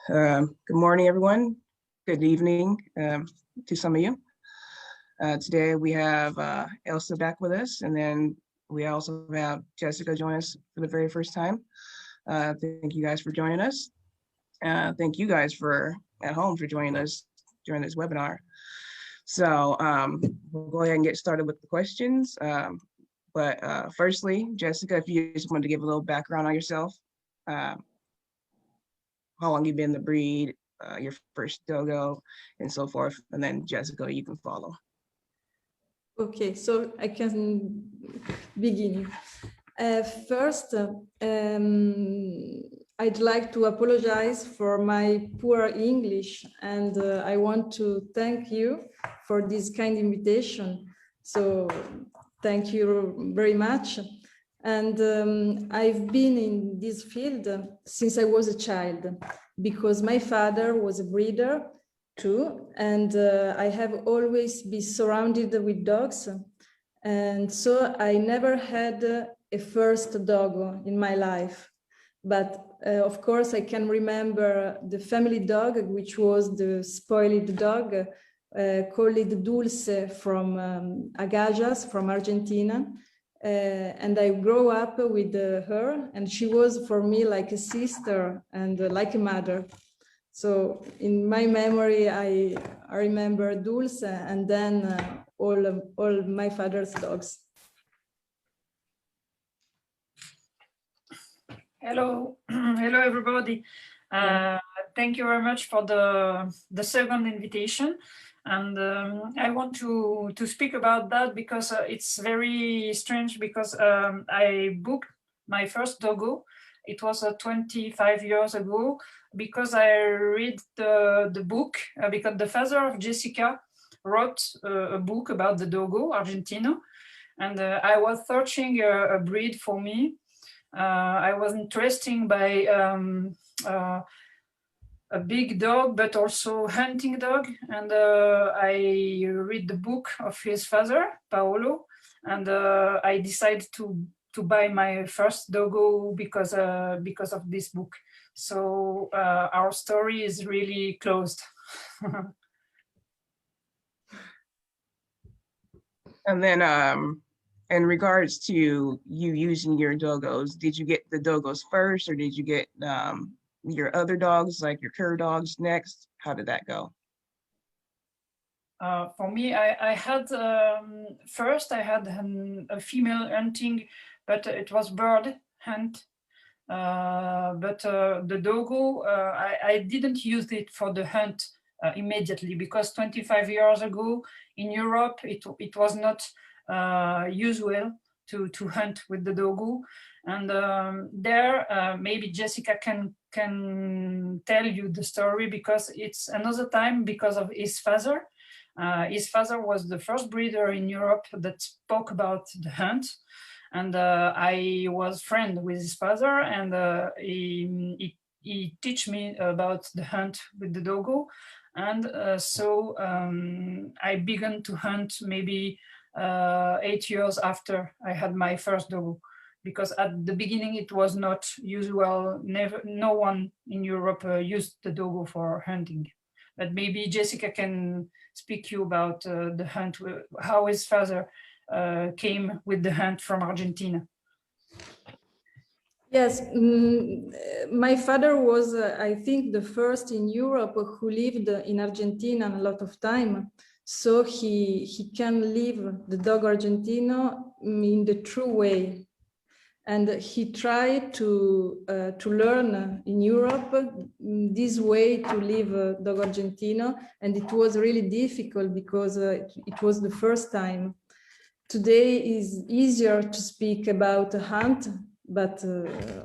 Good morning, everyone. Good evening to some of you. Today we have Elsa back with us, and then we also have Jessica join us for the very first time. Thank you guys for joining us. Thank you guys at home for joining us during this webinar. So we'll go ahead and get started with the questions. But firstly, Jessica, if you just wanted to give a little background on yourself, how long you've been the breed, your first dogo, and so forth. And then Jessica, you can follow. Okay, so I can begin. First, I'd like to apologize for my poor English, and I want to thank you for this kind invitation. So thank you very much. And I've been in this field since I was a child, because my father was a breeder too, and I have always been surrounded with dogs. And so I never had a first dog in my life. But of course, I can remember the family dog, which was the spoiled dog, called Dulce from Agajas, from Argentina. And I grew up with her, and she was for me like a sister and like a mother. So in my memory, I remember Dulce, and then all my father's dogs. Hello, hello everybody. Thank you very much for the second invitation. And I want to speak about that because it's very strange, because I booked my first dogo. It was 25 years ago, because I read the book, because the father of Jessica wrote a book about the Dogo Argentino, and I was searching a breed for me. I was interested by a big dog, but also hunting dog. And I read the book of his father, Paolo, and I decided to buy my first dogo because of this book. So our story is really closed. And then in regards to you using your dogos, did you get the dogos first, or did you get your other dogs, like your cur dogs, next? How did that go? For me, I had first I had a female hunting, but it was bird hunt. But the dogo, I didn't use it for the hunt immediately, because 25 years ago in Europe, it was not usual to hunt with the dogo. And there, maybe Jessica can tell you the story, because it's another time because of his father. His father was the first breeder in Europe that spoke about the hunt. And I was friend with his father, and he teach me about the hunt with the dogo. And so I began to hunt maybe 8 years after I had my first dogo, because at the beginning it was not usual. No one in Europe used the dogo for hunting. But maybe Jessica can speak you about the hunt, how his father came with the hunt from Argentina. Yes, my father was, I think, the first in Europe who lived in Argentina a lot of time. So he can live the Dogo Argentino in the true way. And he tried to learn in Europe this way to live Dogo Argentino. And it was really difficult, because it was the first time. Today is easier to speak about a hunt, but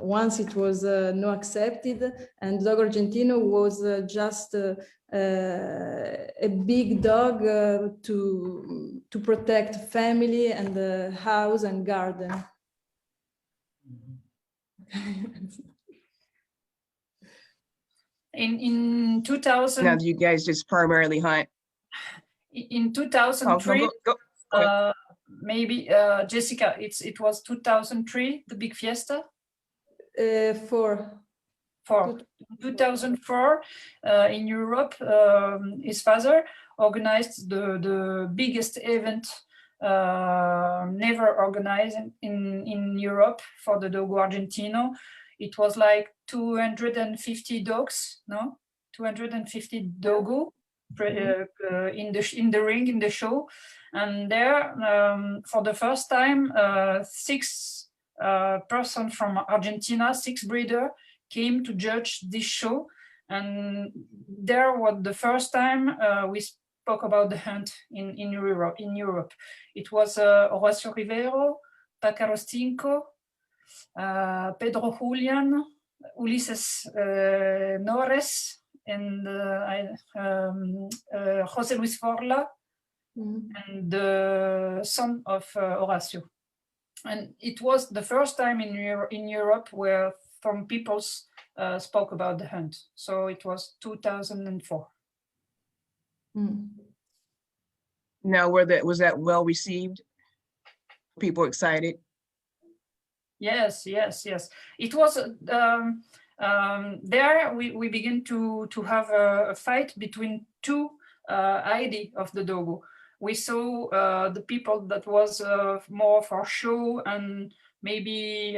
once it was not accepted, and Dogo Argentino was just a big dog to protect family and the house and garden. In 2000. Now, do you guys just primarily hunt? In 2003. Go maybe Jessica, it was 2003, the big fiesta. 4. 2004, in Europe, his father organized the biggest event never organized in Europe for the Dogo Argentino. It was like 250 dogs, no? 250 Dogo in the ring, in the show. And there, for the first time, 6 persons from Argentina, 6 breeders, came to judge this show. And there was the first time we spoke about the hunt in Europe. It was Horacio Rivero, Pacaro Stinco, Pedro Julian, Ulises Nores, and Jose Luis Forla, and the son of Horacio. And it was the first time in Europe where some peoples spoke about the hunt. So it was 2004. Now, was that well received? People excited? Yes. It was there we begin to have a fight between 2 ideas of the Dogo. We saw the people that was more for show and maybe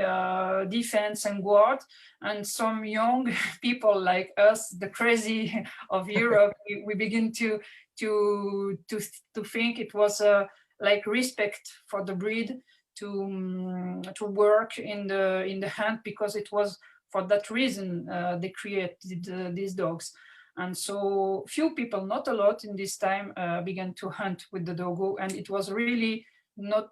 defense and guard, and some young people like us, the crazy of Europe, we begin to think it was like respect for the breed to work in the hunt, because it was for that reason they created these dogs. And so few people, not a lot in this time, began to hunt with the Dogo, and it was really not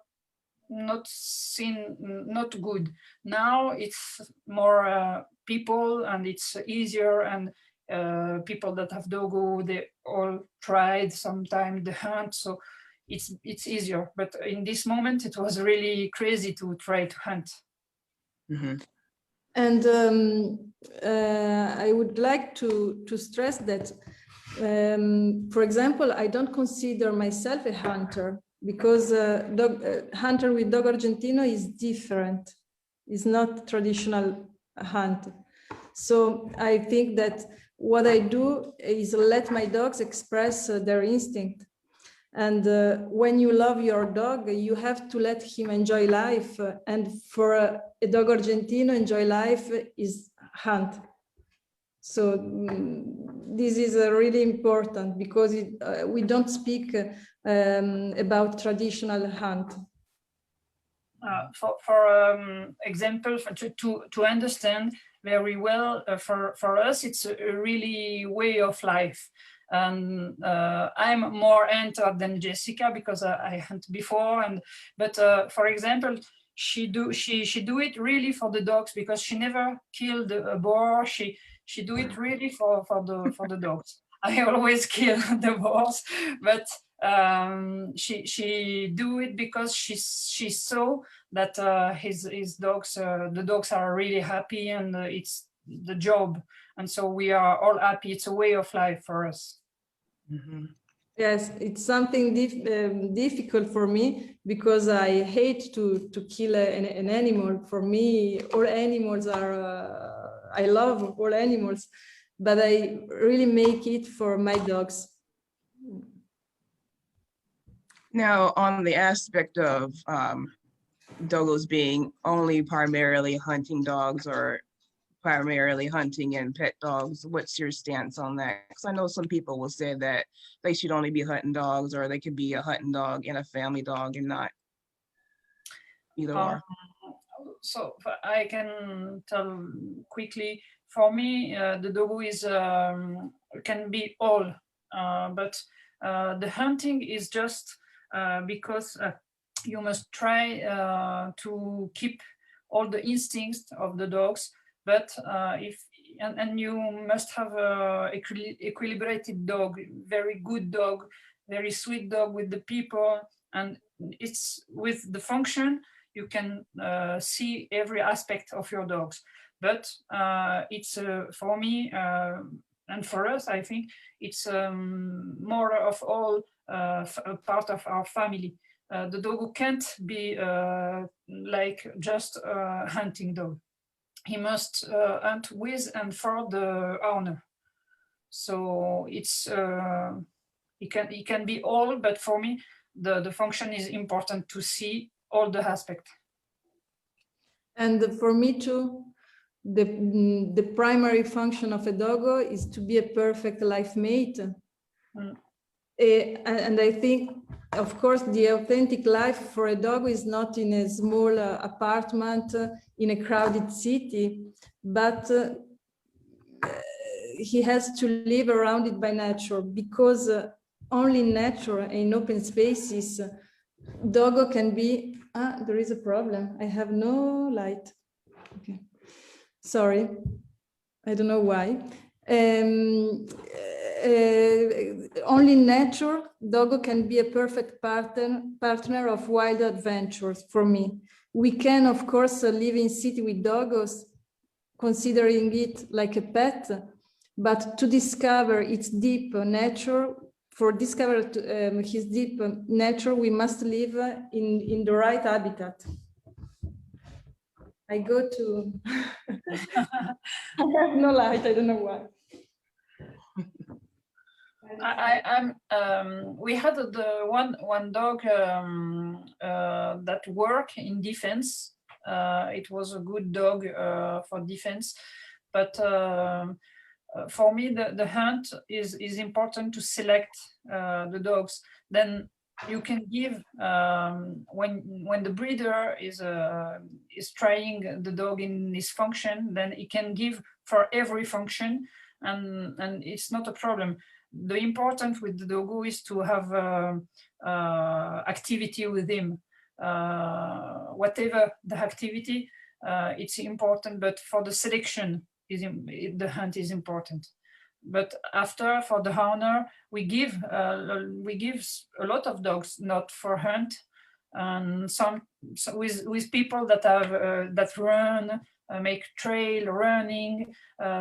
good. Now it's more people, and it's easier, and people that have Dogo, they all tried sometime the hunt, so it's easier. But in this moment, it was really crazy to try to hunt. And I would like to stress that, for example, I don't consider myself a hunter, because hunter with Dogo Argentino is different. It's not traditional hunt. So I think that what I do is let my dogs express their instinct. And when you love your dog, you have to let him enjoy life. And for a Dogo Argentino, enjoy life is hunt. So this is really important, because we don't speak about traditional hunt. For example, to understand very well, for us, it's a really way of life. And I'm more entered than Jessica, because I hunt before. But for example, she do it really for the dogs, because she never killed a boar. She do it really for the dogs. I always kill the boars, but she do it because she saw that his dogs, the dogs are really happy, and it's the job. And so we are all happy. It's a way of life for us. Yes, it's something difficult for me, because I hate to kill an animal. For me, all animals are, I love all animals, but I really make it for my dogs. Now, on the aspect of Dogos being only primarily hunting dogs, or primarily hunting and pet dogs, what's your stance on that? Because I know some people will say that they should only be hunting dogs, or they could be a hunting dog and a family dog and not either or. So I can tell quickly, for me, the Dogo is can be all, but the hunting is just because you must try to keep all the instincts of the dogs. But and you must have a equilibrated dog, very good dog, very sweet dog with the people, and it's with the function you can see every aspect of your dogs. But it's for me and for us, I think it's more of all a part of our family. The Dogo can't be like just a hunting dog. he must hunt with and for the owner. So it's it can be all, but for me the function is important to see all the aspects. And for me too, the primary function of a doggo is to be a perfect life mate. And I think, of course, the authentic life for a dog is not in a small apartment in a crowded city, but he has to live around it by nature, because only in nature and in open spaces, doggo can be, there is a problem. I have no light. Okay, sorry, I don't know why. Only in nature, doggo can be a perfect partner of wild adventures for me. We can, of course, live in city with doggos, considering it like a pet, but to discover its deep nature, for discover his deep nature, we must live in the right habitat. I go to, I have no light, I don't know why. We had the one dog that worked in defense. It was a good dog for defense, but for me the hunt is important to select the dogs. Then you can give when the breeder is trying the dog in his function, then he can give for every function, and it's not a problem. The important with the doggo is to have activity with him. Whatever the activity, it's important, but for the selection, the hunt is important. But after, for the owner, we give a lot of dogs, not for hunt, and some with people that have that run, make trail running,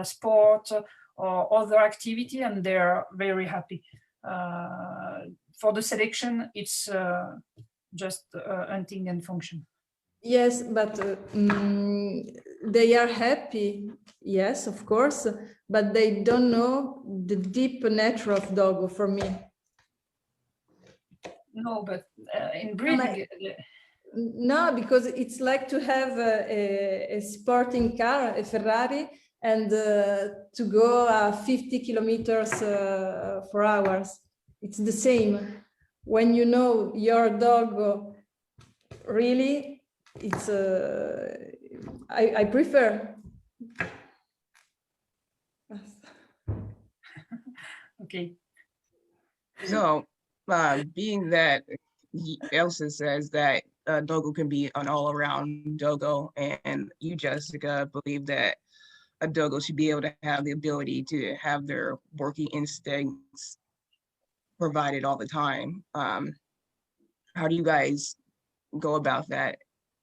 sport, or other activity, and they're very happy. For the selection, it's just hunting and function. Yes, but they are happy, yes, of course, but they don't know the deep nature of doggo for me. No, but in breeding... No, because it's like to have a sporting car, a Ferrari, and to go 50 kilometers for hours. It's the same. When you know your dog, really, it's I prefer. Okay. So, being that Elsa says that doggo can be an all-around doggo, and you, Jessica, believe that a doggo should be able to have the ability to have their working instincts provided all the time. How do you guys go about that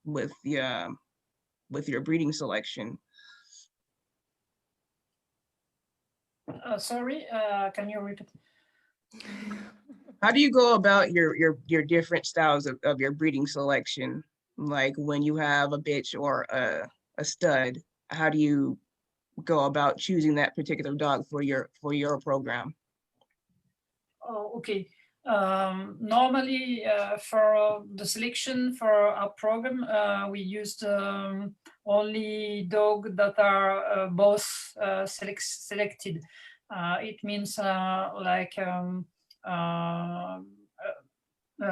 with your breeding selection? Sorry, can you repeat? How do you go about your different styles of your breeding selection? Like when you have a bitch or a stud, how do you go about choosing that particular dog for your program? Oh, okay. Normally, for the selection for our program, we used only dogs that are both selected. It means like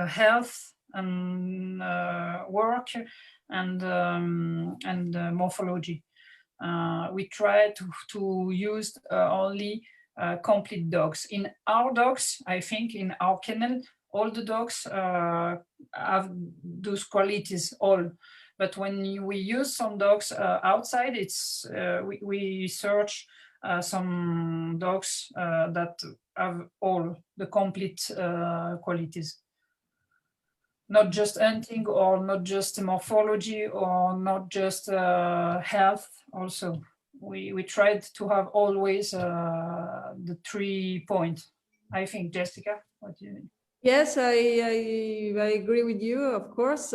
health and work and morphology. We try to use only complete dogs. In our dogs, I think in our kennel, all the dogs have those qualities all. But when we use some dogs outside, it's we search some dogs that have all the complete qualities. Not just hunting, or not just morphology, or not just health. Also, we tried to have always the 3 points. I think, Jessica, what do you mean? Yes, I agree with you, of course.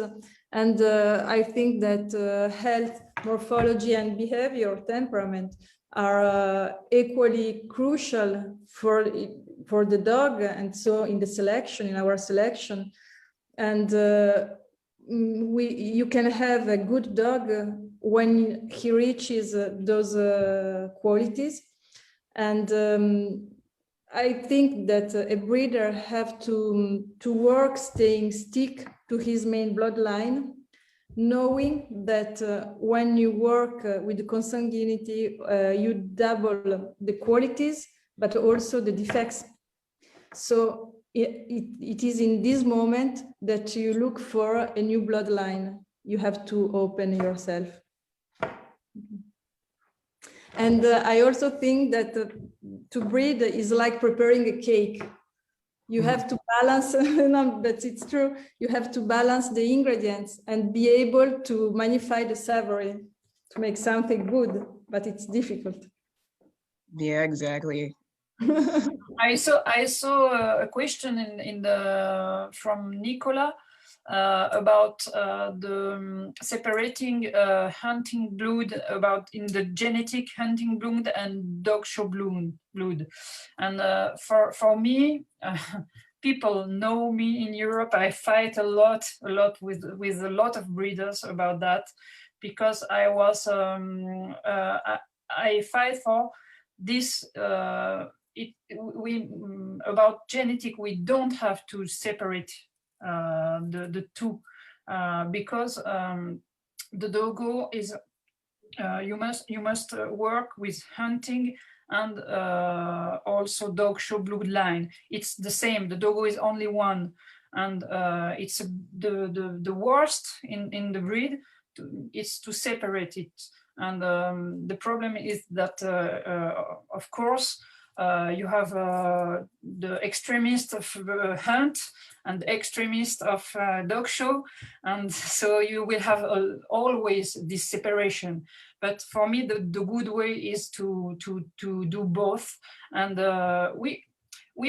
And I think that health, morphology, and behavior, temperament are equally crucial for the dog. And so in the selection, in our selection, and you can have a good dog when he reaches those qualities. And I think that a breeder have to work stick to his main bloodline, knowing that when you work with the consanguinity, you double the qualities, but also the defects. So it is in this moment that you look for a new bloodline. You have to open yourself. And I also think that to breed is like preparing a cake. You have to balance, no, but it's true, you have to balance the ingredients and be able to magnify the savory to make something good, but it's difficult. Yeah, exactly. I saw a question in the from Nicola about the separating hunting blood, about in the genetic hunting blood and dog show blood. And for me, people know me in Europe. I fight a lot with a lot of breeders about that, because I was I fight for this. About genetic, we don't have to separate the two, because the doggo is you must work with hunting and also dog show bloodline. It's the same. The doggo is only one, and it's the worst in the breed. Is to separate it, and the problem is that of course. You have the extremist of hunt and extremist of dog show, and so you will have always this separation. But for me, the good way is to do both, and we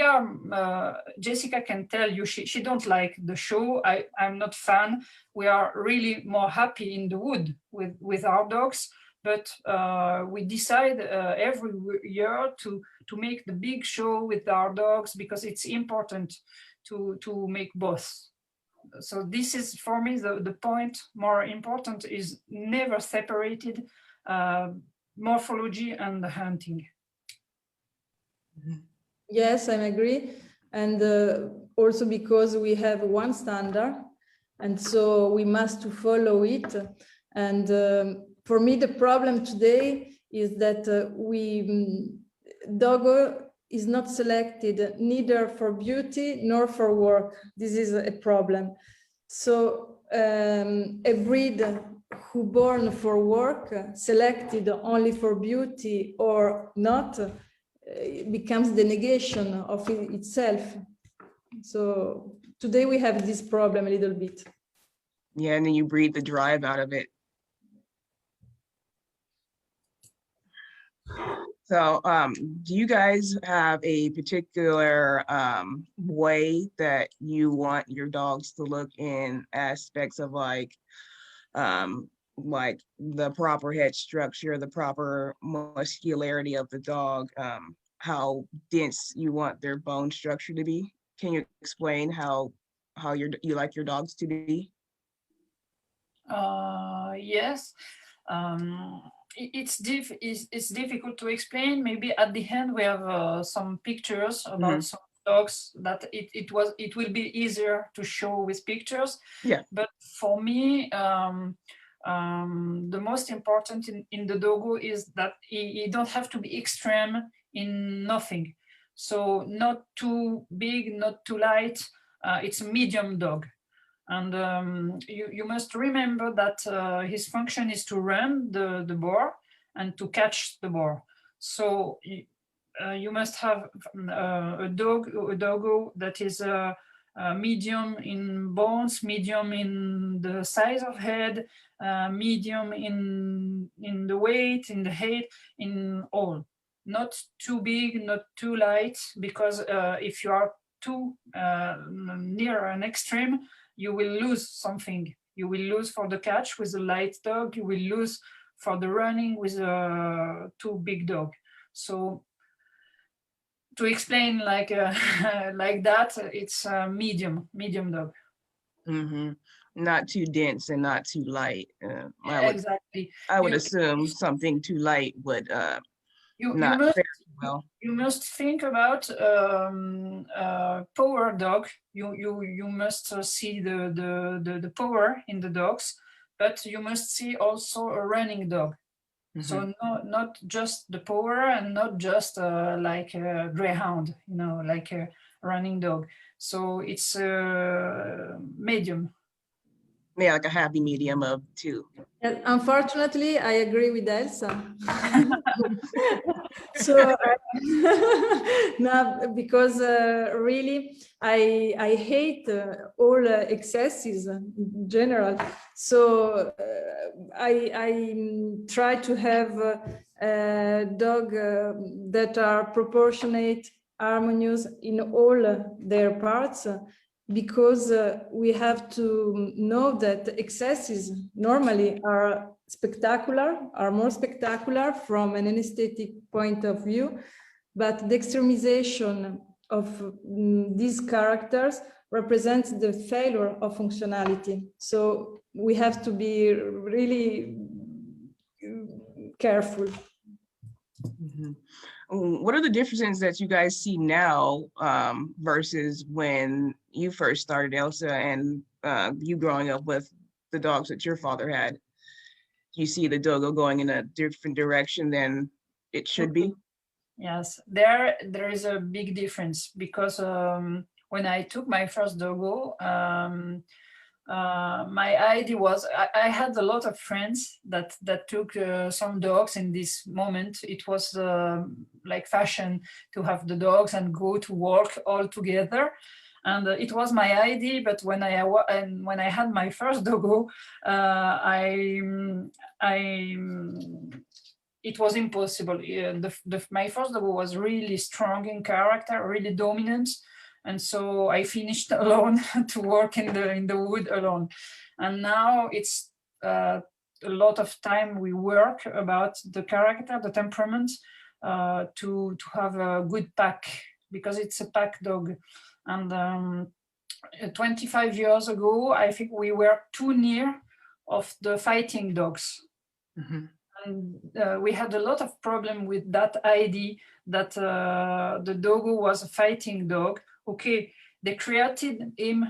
are. Jessica can tell you she don't like the show. I'm not fan. We are really more happy in the wood with our dogs. But we decide every year to make the big show with our dogs, because it's important to make both. So this is for me the point. More important is never separated morphology and the hunting. Yes, I agree. And also because we have one standard, and so we must follow it. And for me, the problem today is that doggo is not selected neither for beauty nor for work. This is a problem. So a breed who born for work, selected only for beauty or not, becomes the negation of itself. So today we have this problem a little bit. Yeah, and then you breathe the drive out of it. So do you guys have a particular way that you want your dogs to look in aspects of like the proper head structure, the proper muscularity of the dog, how dense you want their bone structure to be? Can you explain how you like your dogs to be? Yes. It's difficult to explain. Maybe at the end we have some pictures about some dogs that it will be easier to show with pictures. Yeah. But for me, the most important in the doggo is that he don't have to be extreme in nothing. So not too big, not too light. It's a medium dog. And you must remember that his function is to run the boar and to catch the boar. So you must have a doggo that is medium in bones, medium in the size of head, medium in the weight, in the head, in all. Not too big, not too light, because if you are too near an extreme, you will lose something. You will lose for the catch with a light dog. You will lose for the running with a too big dog. So to explain like like that, it's a medium dog. Mm-hmm. Not too dense and not too light. Exactly. I would assume something too light would You not must fare well. you must think about power dog. You must see the power in the dogs, but you must see also a running dog. Mm-hmm. So not just the power and not just like a greyhound, you know, like a running dog. So it's medium. Yeah, like a happy medium of two. Unfortunately, I agree with Elsa. So no, because really I hate all excesses in general. So I try to have a dog that are proportionate, harmonious in all their parts. Because we have to know that excesses normally are more spectacular from an aesthetic point of view, but the extremization of these characters represents the failure of functionality. So we have to be really careful. Mm-hmm. What are the differences that you guys see now versus when you first started, Elsa, and you growing up with the dogs that your father had? You see the Dogo going in a different direction than it should be? Yes, there is a big difference because when I took my first Dogo, my idea was I had a lot of friends that took some dogs in this moment. It was like fashion to have the dogs and go to work all together. And it was my idea, but when I had my first Dogo, it was impossible. My first Dogo was really strong in character, really dominant, and so I finished alone to work in the wood alone. And now it's a lot of time we work about the character, the temperament, to have a good pack, because it's a pack dog. And 25 years ago, I think we were too near of the fighting dogs. Mm-hmm. And we had a lot of problem with that idea that the Dogo was a fighting dog. Okay, they created him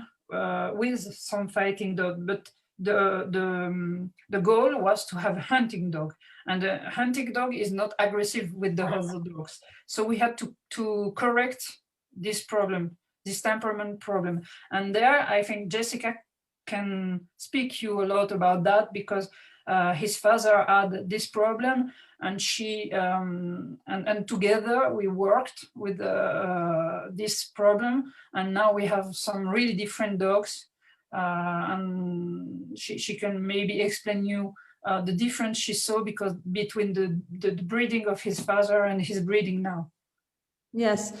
with some fighting dog, but the goal was to have a hunting dog, and a hunting dog is not aggressive with the other dogs. So we had to correct this problem, this temperament problem. And there, I think Jessica can speak you a lot about that, because his father had this problem, and she and together we worked with this problem, and now we have some really different dogs, and she can maybe explain you the difference she saw because between the breeding of his father and his breeding now. Yes,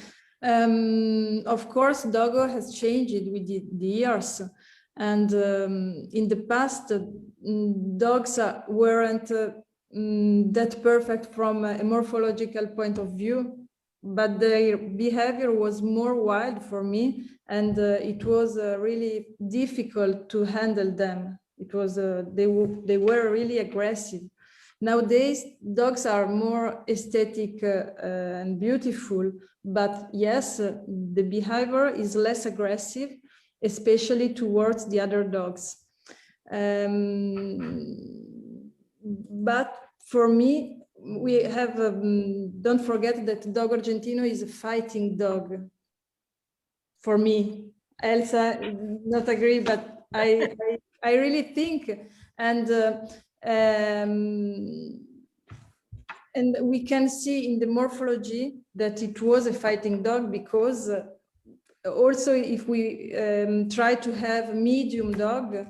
of course, Dogo has changed with the years. And in the past, dogs weren't that perfect from a morphological point of view, but their behavior was more wild for me, and it was really difficult to handle them. It was they were really aggressive. Nowadays, dogs are more aesthetic and beautiful, but yes, the behavior is less aggressive, especially towards the other dogs. But for me, we have, don't forget that Dogo Argentino is a fighting dog. For me, Elsa not agree, but I really think, and we can see in the morphology that it was a fighting dog, because also if we try to have a medium dog,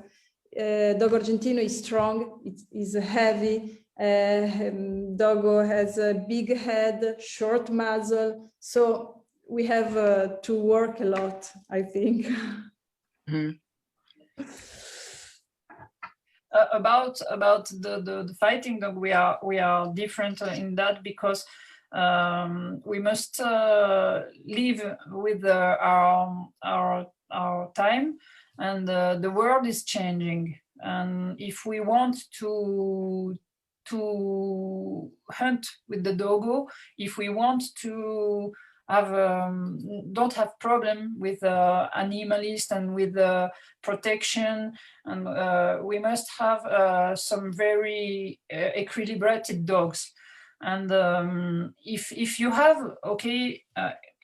Dogo Argentino is strong, it is heavy, Dogo has a big head, short muzzle, so we have to work a lot, I think. Mhm. About the fighting dog, we are different in that, because we must live with our time, and the world is changing, and if we want to hunt with the doggo, if we want to have don't have problem with animalist and with protection, and we must have some very equilibrated dogs. And if you have, okay,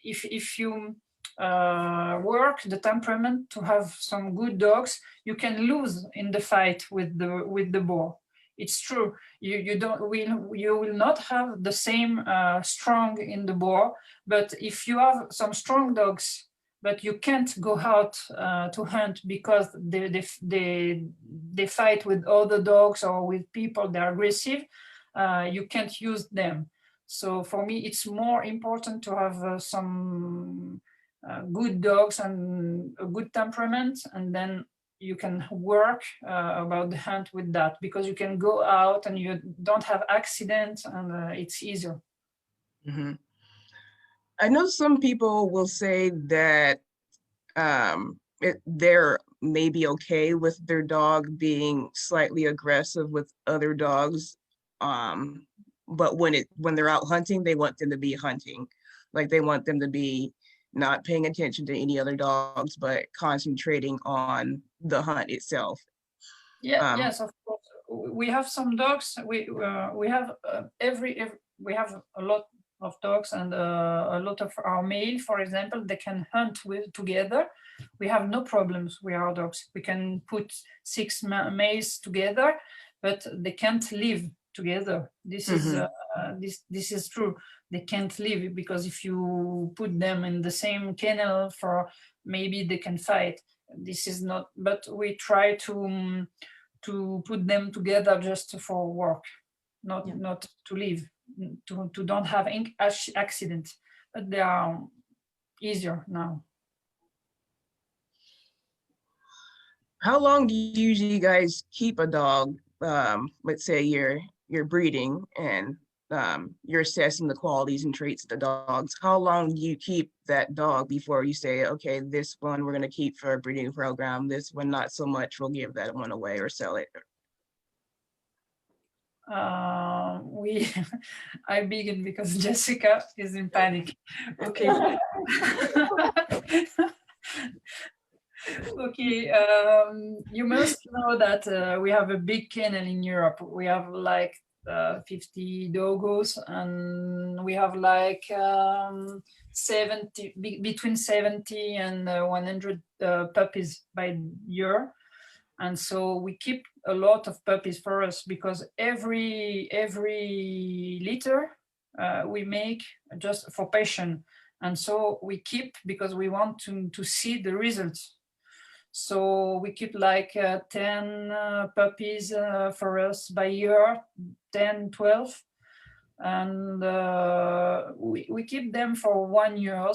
if you work the temperament to have some good dogs, you can lose in the fight with the boar. It's true. You will not have the same strong in the boar, but if you have some strong dogs, but you can't go out to hunt because they fight with other dogs or with people, they're aggressive, you can't use them. So for me, it's more important to have some good dogs and a good temperament, and then you can work about the hunt with that, because you can go out and you don't have accidents, and it's easier. Mhm. I know some people will say that they're maybe okay with their dog being slightly aggressive with other dogs, but when they're out hunting, they want them to be hunting, like they want them to be not paying attention to any other dogs, but concentrating on the hunt itself. Yeah, yes, of course. We have some dogs. We have we have a lot of dogs, and a lot of our male, for example, they can hunt with together. We have no problems with our dogs. We can put 6 males together, but they can't live together. This is this is true. They can't live, because if you put them in the same kennel, for maybe they can fight. This is not. But we try to put them together just for work, not to live, to don't have accident. But they are easier now. How long do you usually guys keep a dog? Let's say you're breeding and you're assessing the qualities and traits of the dogs. How long do you keep that dog before you say, okay, this one we're going to keep for a breeding program, this one not so much, we'll give that one away or sell it? I begin because Jessica is in panic. Okay. Okay, you must know that we have a big kennel in Europe. We have like 50 doggos, and we have like 70, between 70 and 100 puppies by year. And so we keep a lot of puppies for us, because every litter we make just for passion. And so we keep because we want to see the results. So we keep like 10 puppies for us by year, 10, 12. And we keep them for 1 year.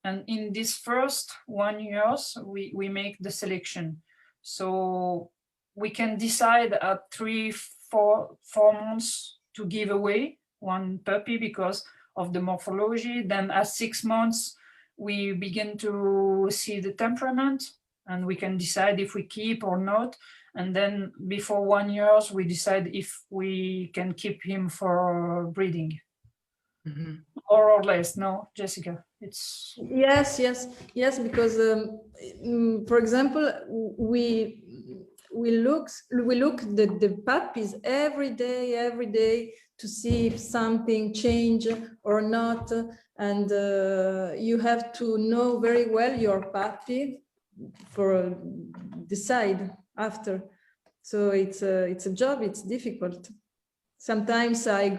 And in this first 1 year, we make the selection. So we can decide at 4 months to give away one puppy because of the morphology. Then at 6 months, we begin to see the temperament, and we can decide if we keep or not. And then before 1 year, we decide if we can keep him for breeding. More or less, no, Jessica? It's yes, because for example, we look the puppies every day to see if something change or not, and you have to know very well your puppy for decide after. So it's a job. It's difficult. Sometimes I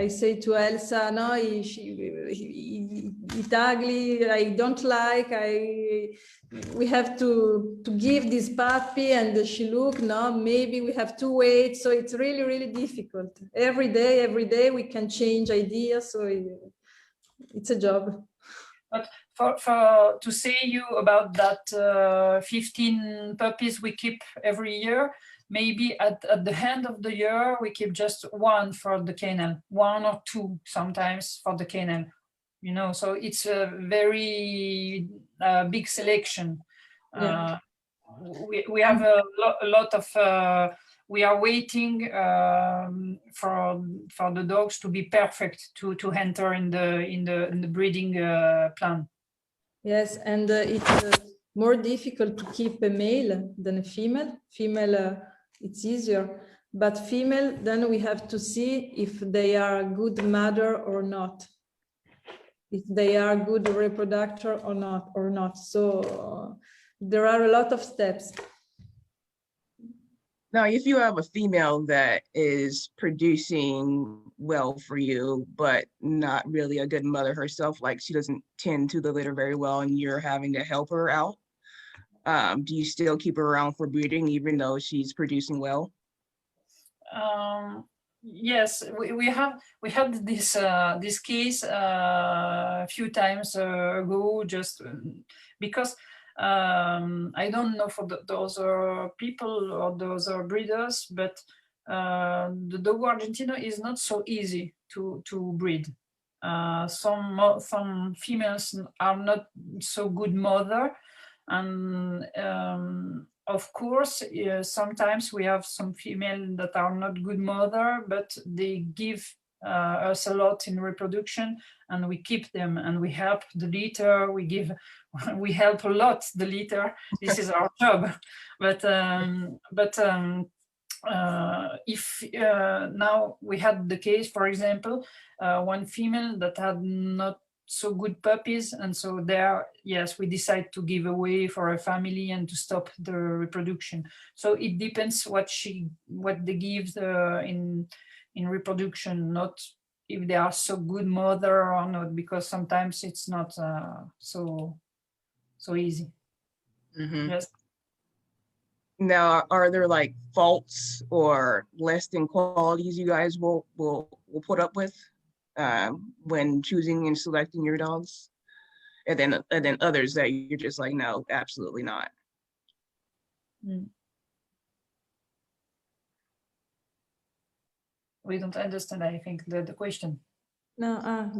say to Elsa, no, it's ugly, I don't like, we have to give this puppy, and she look, no, maybe we have to wait. So it's really, really difficult. Every day we can change ideas. So it's a job. But to say you about that 15 puppies we keep every year, maybe at the end of the year we keep just one for the kennel, one or two sometimes for the kennel, you know. So it's a very big selection. Yeah. We have a lot of we are waiting for the dogs to be perfect to enter in the breeding plan. Yes, and it's more difficult to keep a male than a female. Female, it's easier, but female, then we have to see if they are a good mother or not, if they are a good reproductor or not. So there are a lot of steps. Now, if you have a female that is producing well for you, but not really a good mother herself, like she doesn't tend to the litter very well and you're having to help her out, do you still keep her around for breeding even though she's producing well? Yes, we had this case a few times ago, just because I don't know for those people or those breeders, but the Dogo Argentino is not so easy to breed. Some females are not so good mother, and of course, sometimes we have some female that are not good mother, but they give us a lot in reproduction, and we keep them and we help the litter. We help a lot the litter. This is our job. But if now we had the case, for example, one female that had not so good puppies, and so there, yes, we decide to give away for a family and to stop the reproduction. So it depends what they give in reproduction, not if they are so good mother or not, because sometimes it's not so easy. Mm-hmm. Yes. Now, are there like faults or less than qualities you guys will put up with when choosing and selecting your dogs, and then others that you're just like, no, absolutely not? We don't understand, I think, the question. No.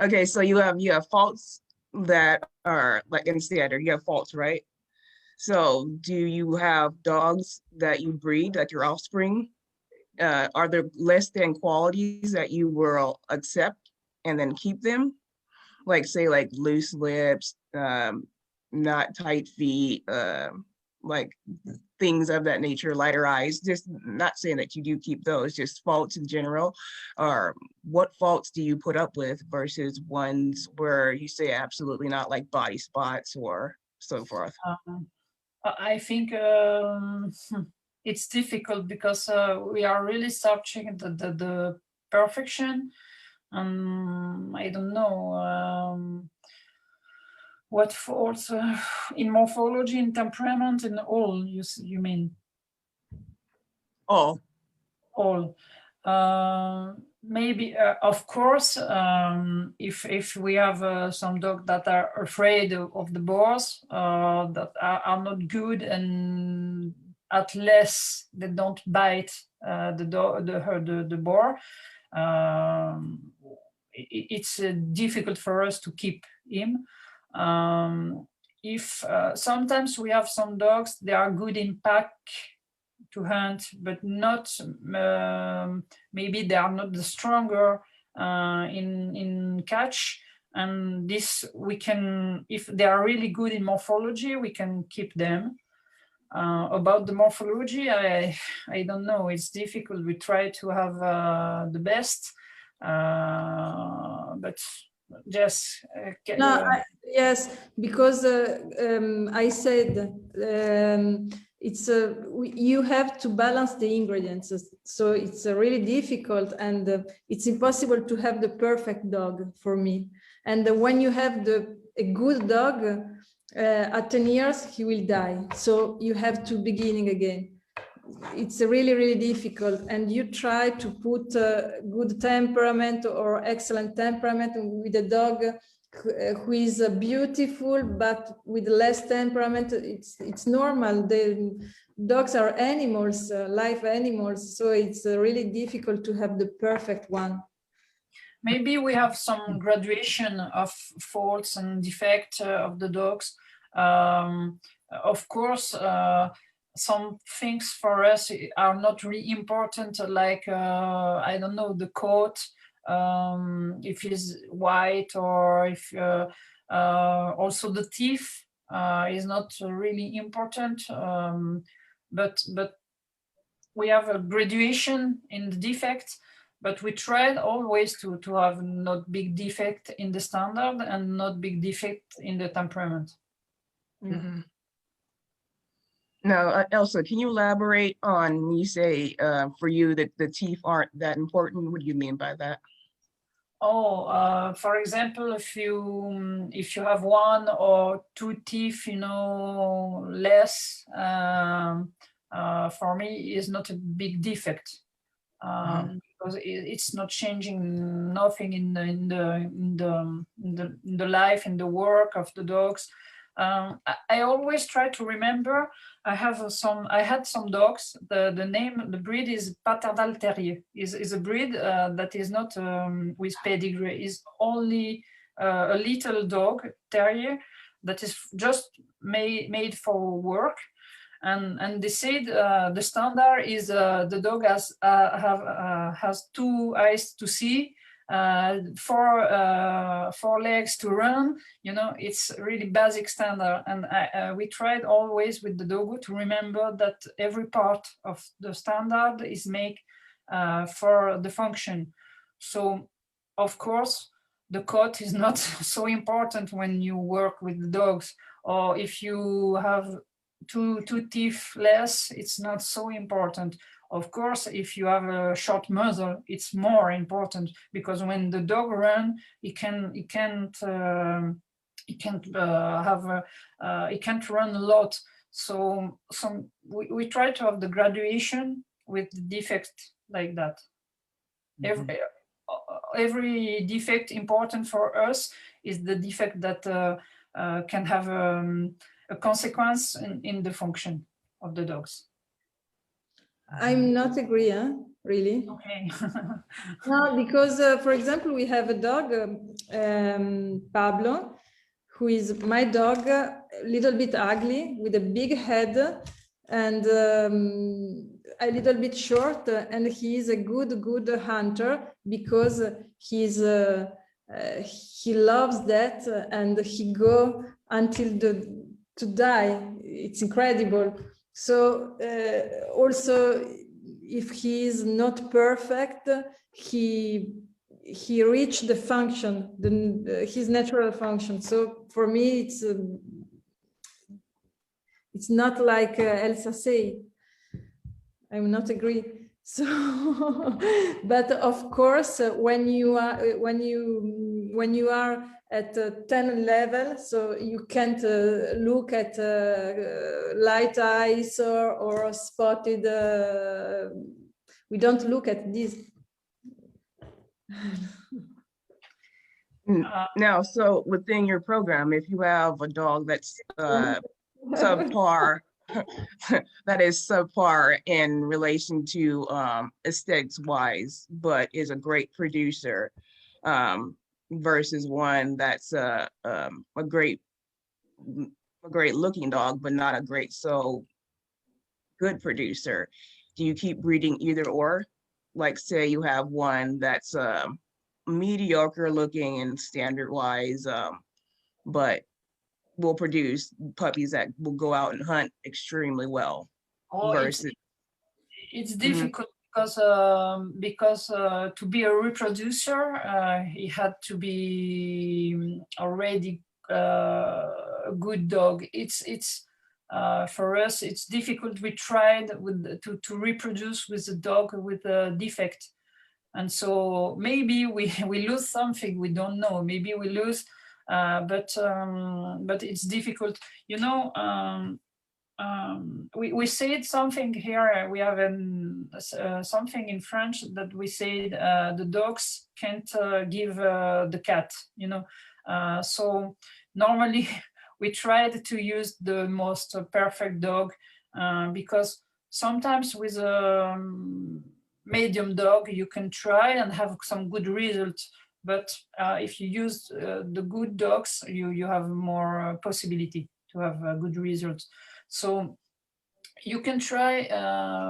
Okay, so you have faults that are like in standard. You have faults, right? So do you have dogs that you breed, like your offspring? Are there less than qualities that you will accept and then keep them? Like say like loose lips, not tight feet, like things of that nature, lighter eyes. Just not saying that you do keep those, just faults in general. Or what faults do you put up with versus ones where you say absolutely not, like body spots or so forth? I think it's difficult because we are really searching the perfection. I don't know what faults in morphology, in temperament, in all. You mean? All. Maybe, of course, if we have some dogs that are afraid of the boars, that are not good, and at least they don't bite the boar, it's difficult for us to keep him. If sometimes we have some dogs, they are good in pack to hunt, but not maybe they are not the stronger in catch, and this we can, if they are really good in morphology, we can keep them. About the morphology, I don't know, it's difficult. We try to have the best, but just yes, because I said it's you have to balance the ingredients, so it's really difficult, and it's impossible to have the perfect dog for me. And when you have a good dog, at 10 years he will die, so you have to beginning again. it's really, really difficult. And you try to put good temperament or excellent temperament with a dog who is beautiful, but with less temperament. It's normal. The dogs are animals, live animals. So it's really difficult to have the perfect one. Maybe we have some graduation of faults and defects of the dogs. Of course, some things for us are not really important, like, I don't know, the coat, if it's white, or if also the teeth is not really important. But we have a graduation in the defects. But we tried always to have not big defect in the standard and not big defect in the temperament. Mm-hmm. Now, Elsa, can you elaborate on when you say for you that the teeth aren't that important? What do you mean by that? Oh, for example, if you have one or two teeth, less, for me is not a big defect. Because it's not changing nothing in the life, in the work of the dogs. I always try to remember. I had some dogs. The breed is Paternal Terrier. Is a breed that is not with pedigree. Is only a little dog terrier that is just made for work. And they said the standard is the dog has two eyes to see, four legs to run. It's really basic standard. And we tried always with the Dogo to remember that every part of the standard is made for the function. So, of course, the coat is not so important when you work with the dogs, or if you have two teeth less, it's not so important. Of course, if you have a short muzzle, it's more important, because when the dog runs, he can't run a lot. So we try to have the graduation with the defect like that. Mm-hmm. Every defect important for us is the defect that can have a consequence in the function of the dogs. I'm not agree, really. Okay. No, because for example, we have a dog, Pablo, who is my dog, a little bit ugly with a big head and a little bit short, and he is a good hunter because he loves that, and he go until to die. It's incredible. So also, if he is not perfect, he reached the function, his natural function. So for me, it's not like Elsa say. I will not agree. So, but of course, when you are at 10 level, so you can't look at light eyes or spotted. We don't look at this. Now, so within your program, if you have a dog that's subpar, that is subpar in relation to aesthetics wise, but is a great producer, versus one that's a great looking dog, but not a great so good producer. Do you keep breeding either or? Like, say you have one that's mediocre looking and standard wise, but will produce puppies that will go out and hunt extremely well. Versus it's difficult. Mm-hmm. because to be a reproducer, he had to be already a good dog. It's for us, it's difficult. We tried to reproduce with a dog with a defect, and so maybe we lose something. We don't know. Maybe we lose, but it's difficult. we said something here. We have something in French that we said the dogs can't give the cat, you know. So normally we tried to use the most perfect dog because sometimes with a medium dog you can try and have some good results. But if you use the good dogs, you have more possibility to have good results. So you can try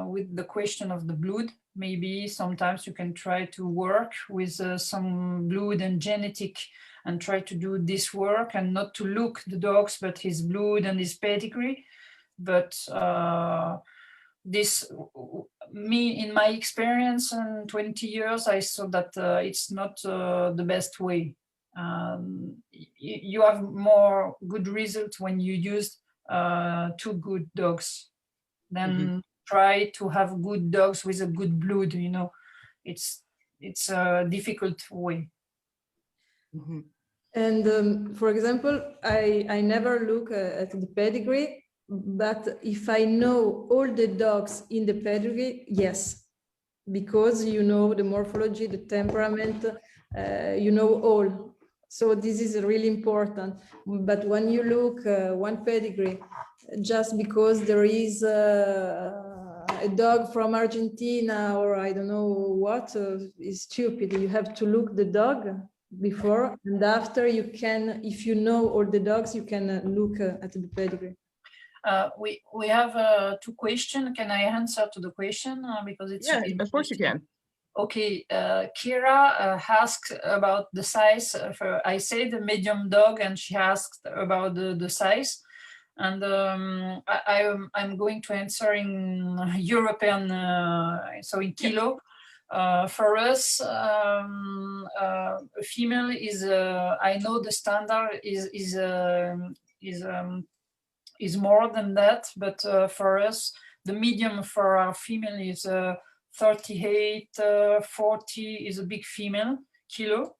with the question of the blood. Maybe sometimes you can try to work with some blood and genetic and try to do this work and not to look the dogs, but his blood and his pedigree. But this, in my experience in 20 years, I saw that it's not the best way. You have more good results when you use two good dogs than try to have good dogs with a good blood, you know. It's a difficult way. And for example, I never look at the pedigree, but if I know all the dogs in the pedigree, yes, because you know the morphology, the temperament, you know all. So this is really important. But when you look one pedigree, just because there is a dog from Argentina or I don't know what, is stupid. You have to look the dog before and after. You can, if you know all the dogs, you can look at the pedigree. We have two questions. Can I answer to the question because it's of course you can. Okay, Kira asked about the size. I say the medium dog, and she asked about the size. And I'm going to answer in European, so in kilo. For us, a female is. I know the standard is more than that, but for us, the medium for our female is 38, 40 is a big female kilo.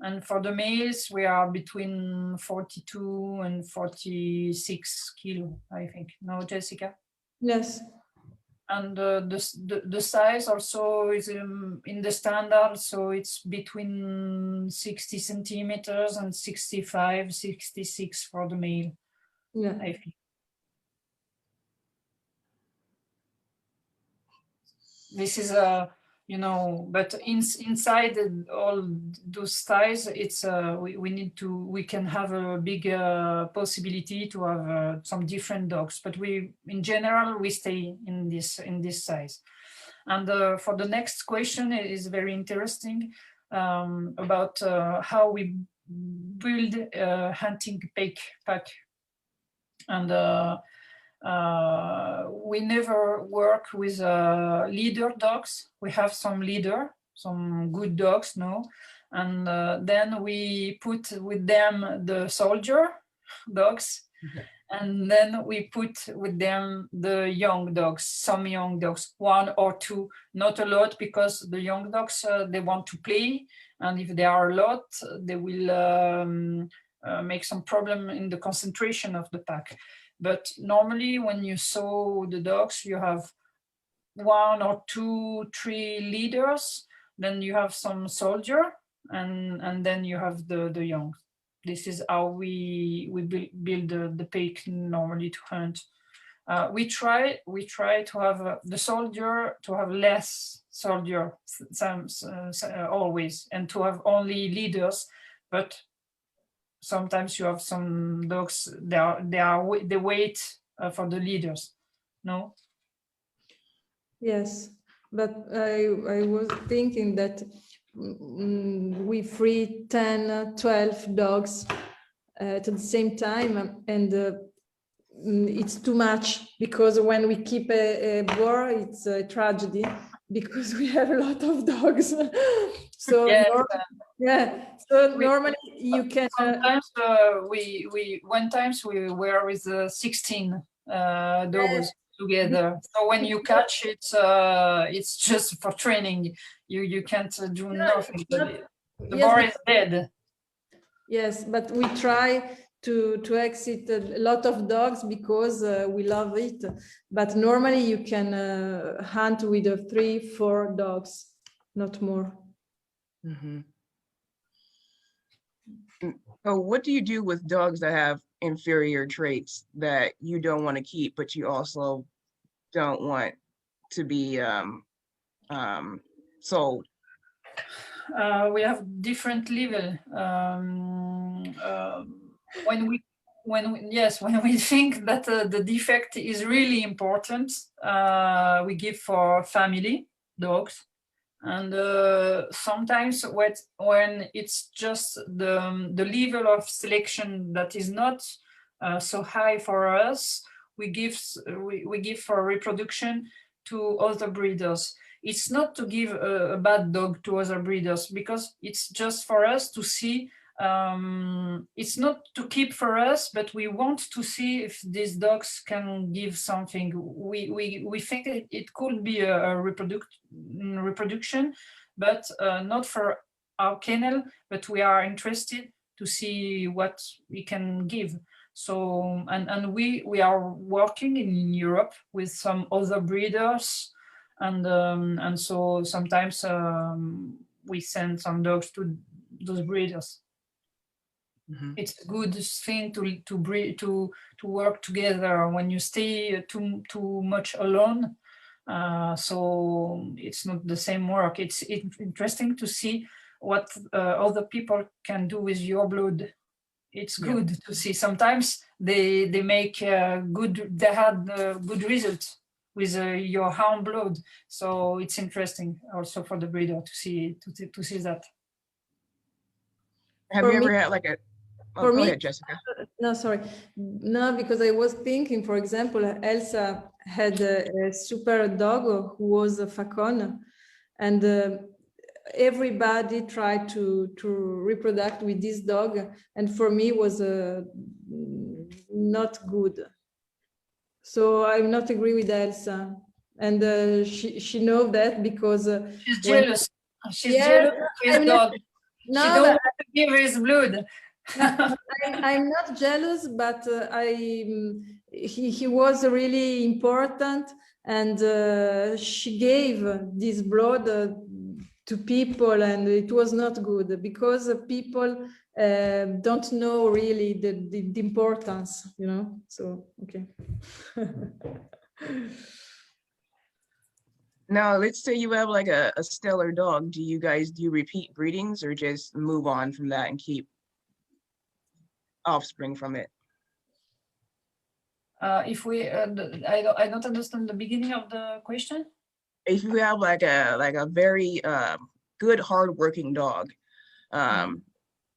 And for the males, we are between 42 and 46 kilo, I think. No, Jessica? Yes. And the size also is in the standard, so it's between 60 centimeters and 65, 66 for the male. Yeah. I think. This is you know, but inside all those styles, it's we can have a big possibility to have some different dogs, but in general we stay in this size. And for the next question, it is very interesting about how we build a hunting pack. And we never work with leader dogs. We have some leader, some good dogs, no? And then we put with them the soldier dogs. And then we put with them the young dogs, some young dogs, 1 or 2, not a lot, because the young dogs, they want to play. And if there are a lot, they will make some problem in the concentration of the pack. But normally when you saw the dogs, you have 1 or 2, 3 leaders, then you have some soldier, and then you have the young. This is how we build the pack normally to hunt. We try to have the soldier, to have less soldier always, and to have only leaders. But sometimes you have some dogs, they wait for the leaders. No? Yes, but I was thinking that we free 10, 12 dogs at the same time, and it's too much, because when we keep a boar, it's a tragedy, because we have a lot of dogs. So Yes, normally you can sometimes we were with 16 dogs together. So when you catch it, it's just for training. You can't do nothing. The boar is dead. Yes, but we try to exit a lot of dogs because we love it. But normally you can hunt with 3-4 dogs, not more. Mm-hmm. So what do you do with dogs that have inferior traits that you don't want to keep, but you also don't want to be sold? We have different level. When we think that the defect is really important, we give for family dogs. And sometimes when it's just the level of selection that is not so high for us, we give for reproduction to other breeders. It's not to give a bad dog to other breeders, because it's just for us to see. It's not to keep for us, but we want to see if these dogs can give something. We think it could be a reproduction, but not for our kennel, but we are interested to see what we can give. So, and we are working in Europe with some other breeders, and so sometimes we send some dogs to those breeders. Mm-hmm. It's a good thing to work together when you stay too much alone. So it's not the same work. It's interesting to see what other people can do with your blood. It's good to see. Sometimes they make they had good results with your own blood. So it's interesting also for the breeder to see that. Have For you ever me- had like a, for go me- ahead, Jessica. No, sorry. No, because I was thinking, for example, Elsa had a super dog who was a facon, and everybody tried to reproduce with this dog, and for me was not good. So I'm not agree with Elsa, and she know that because She's jealous. She's jealous of his I'm dog. no, She don't want to give his blood. I'm not jealous, but he was really important, and she gave this blood to people, and it was not good because people don't know really the importance, you know. So okay. Now, let's say you have like a stellar dog. Do you repeat breedings or just move on from that and keep offspring from it? If we, I don't understand the beginning of the question. If you have like a very good hardworking dog,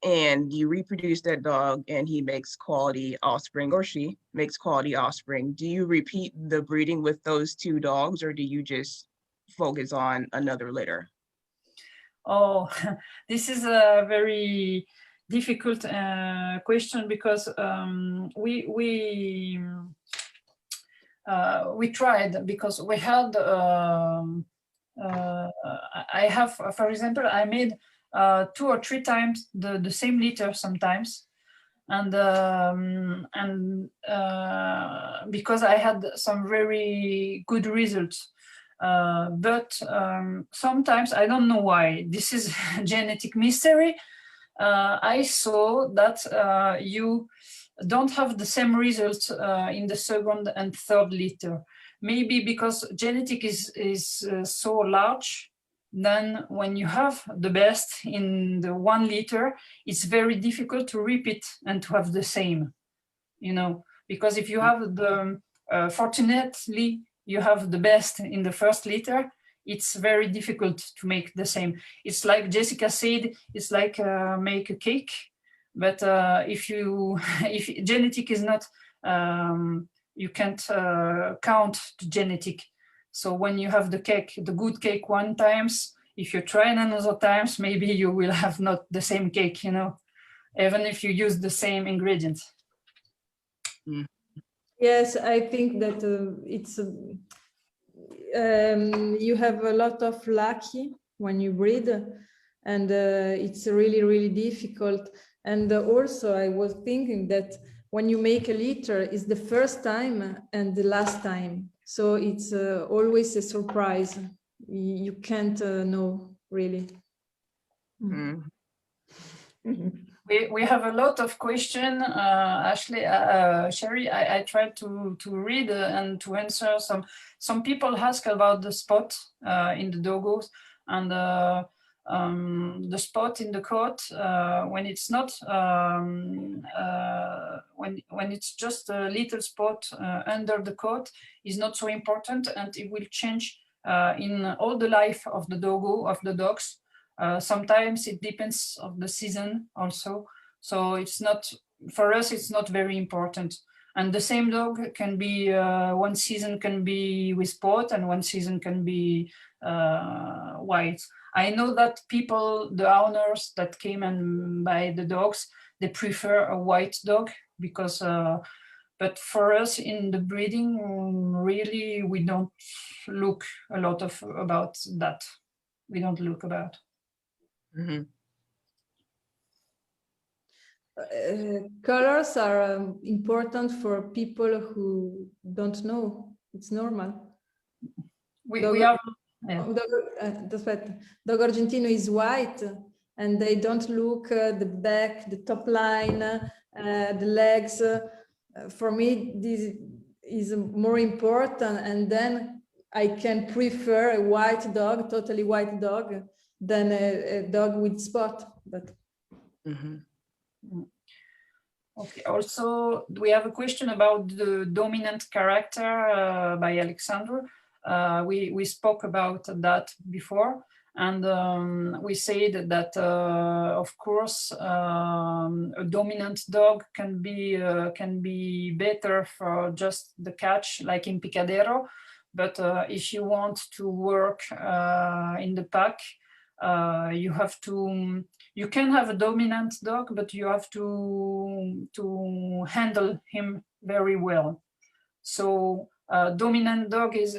and you reproduce that dog and he makes quality offspring, or she makes quality offspring, do you repeat the breeding with those two dogs, or do you just focus on another litter? Oh, this is a very difficult question, because we tried, because we had I have, for example, I made 2 or 3 times the same litter sometimes, and because I had some very good results. But sometimes, I don't know why, this is genetic mystery, I saw that you don't have the same results in the second and third litter. Maybe because genetic is so large, then when you have the best in the 1 litter, it's very difficult to repeat and to have the same, you know, because if you have the, fortunately, you have the best in the first litter, it's very difficult to make the same. It's like Jessica said, it's like make a cake, but if genetic is not, you can't count the genetic. So when you have the cake, the good cake 1 times, if you try another times, maybe you will have not the same cake, you know, even if you use the same ingredients. Yes, I think that it's you have a lot of lucky when you breed, and it's really, really difficult. And also I was thinking that when you make a litter, it's the first time and the last time. So it's always a surprise. You can't know really. Mm. We have a lot of questions, Ashley, Sherry. I tried to read and to answer some. Some people ask about the spot in the doggos, and the spot in the coat when it's not when it's just a little spot under the coat is not so important, and it will change in all the life of the doggo, of the dogs. Sometimes it depends of the season also. So it's not, for us, it's not very important. And the same dog can be, one season can be with spot and one season can be white. I know that people, the owners that came and buy the dogs, they prefer a white dog because, but for us in the breeding, really, we don't look a lot of about that. We don't look about. Mm-hmm. Colors are important for people who don't know. It's normal. We have, yeah. Dogo Argentino is white, and they don't look the back, the top line, the legs. For me, this is more important, and then I can prefer a white dog, totally white dog, than a dog with spot. But okay. Also, we have a question about the dominant character by Alexander. We spoke about that before, and we said that of course a dominant dog can be better for just the catch, like in Picadero. But if you want to work in the pack, you have to. You can have a dominant dog, but you have to handle him very well. So dominant dog is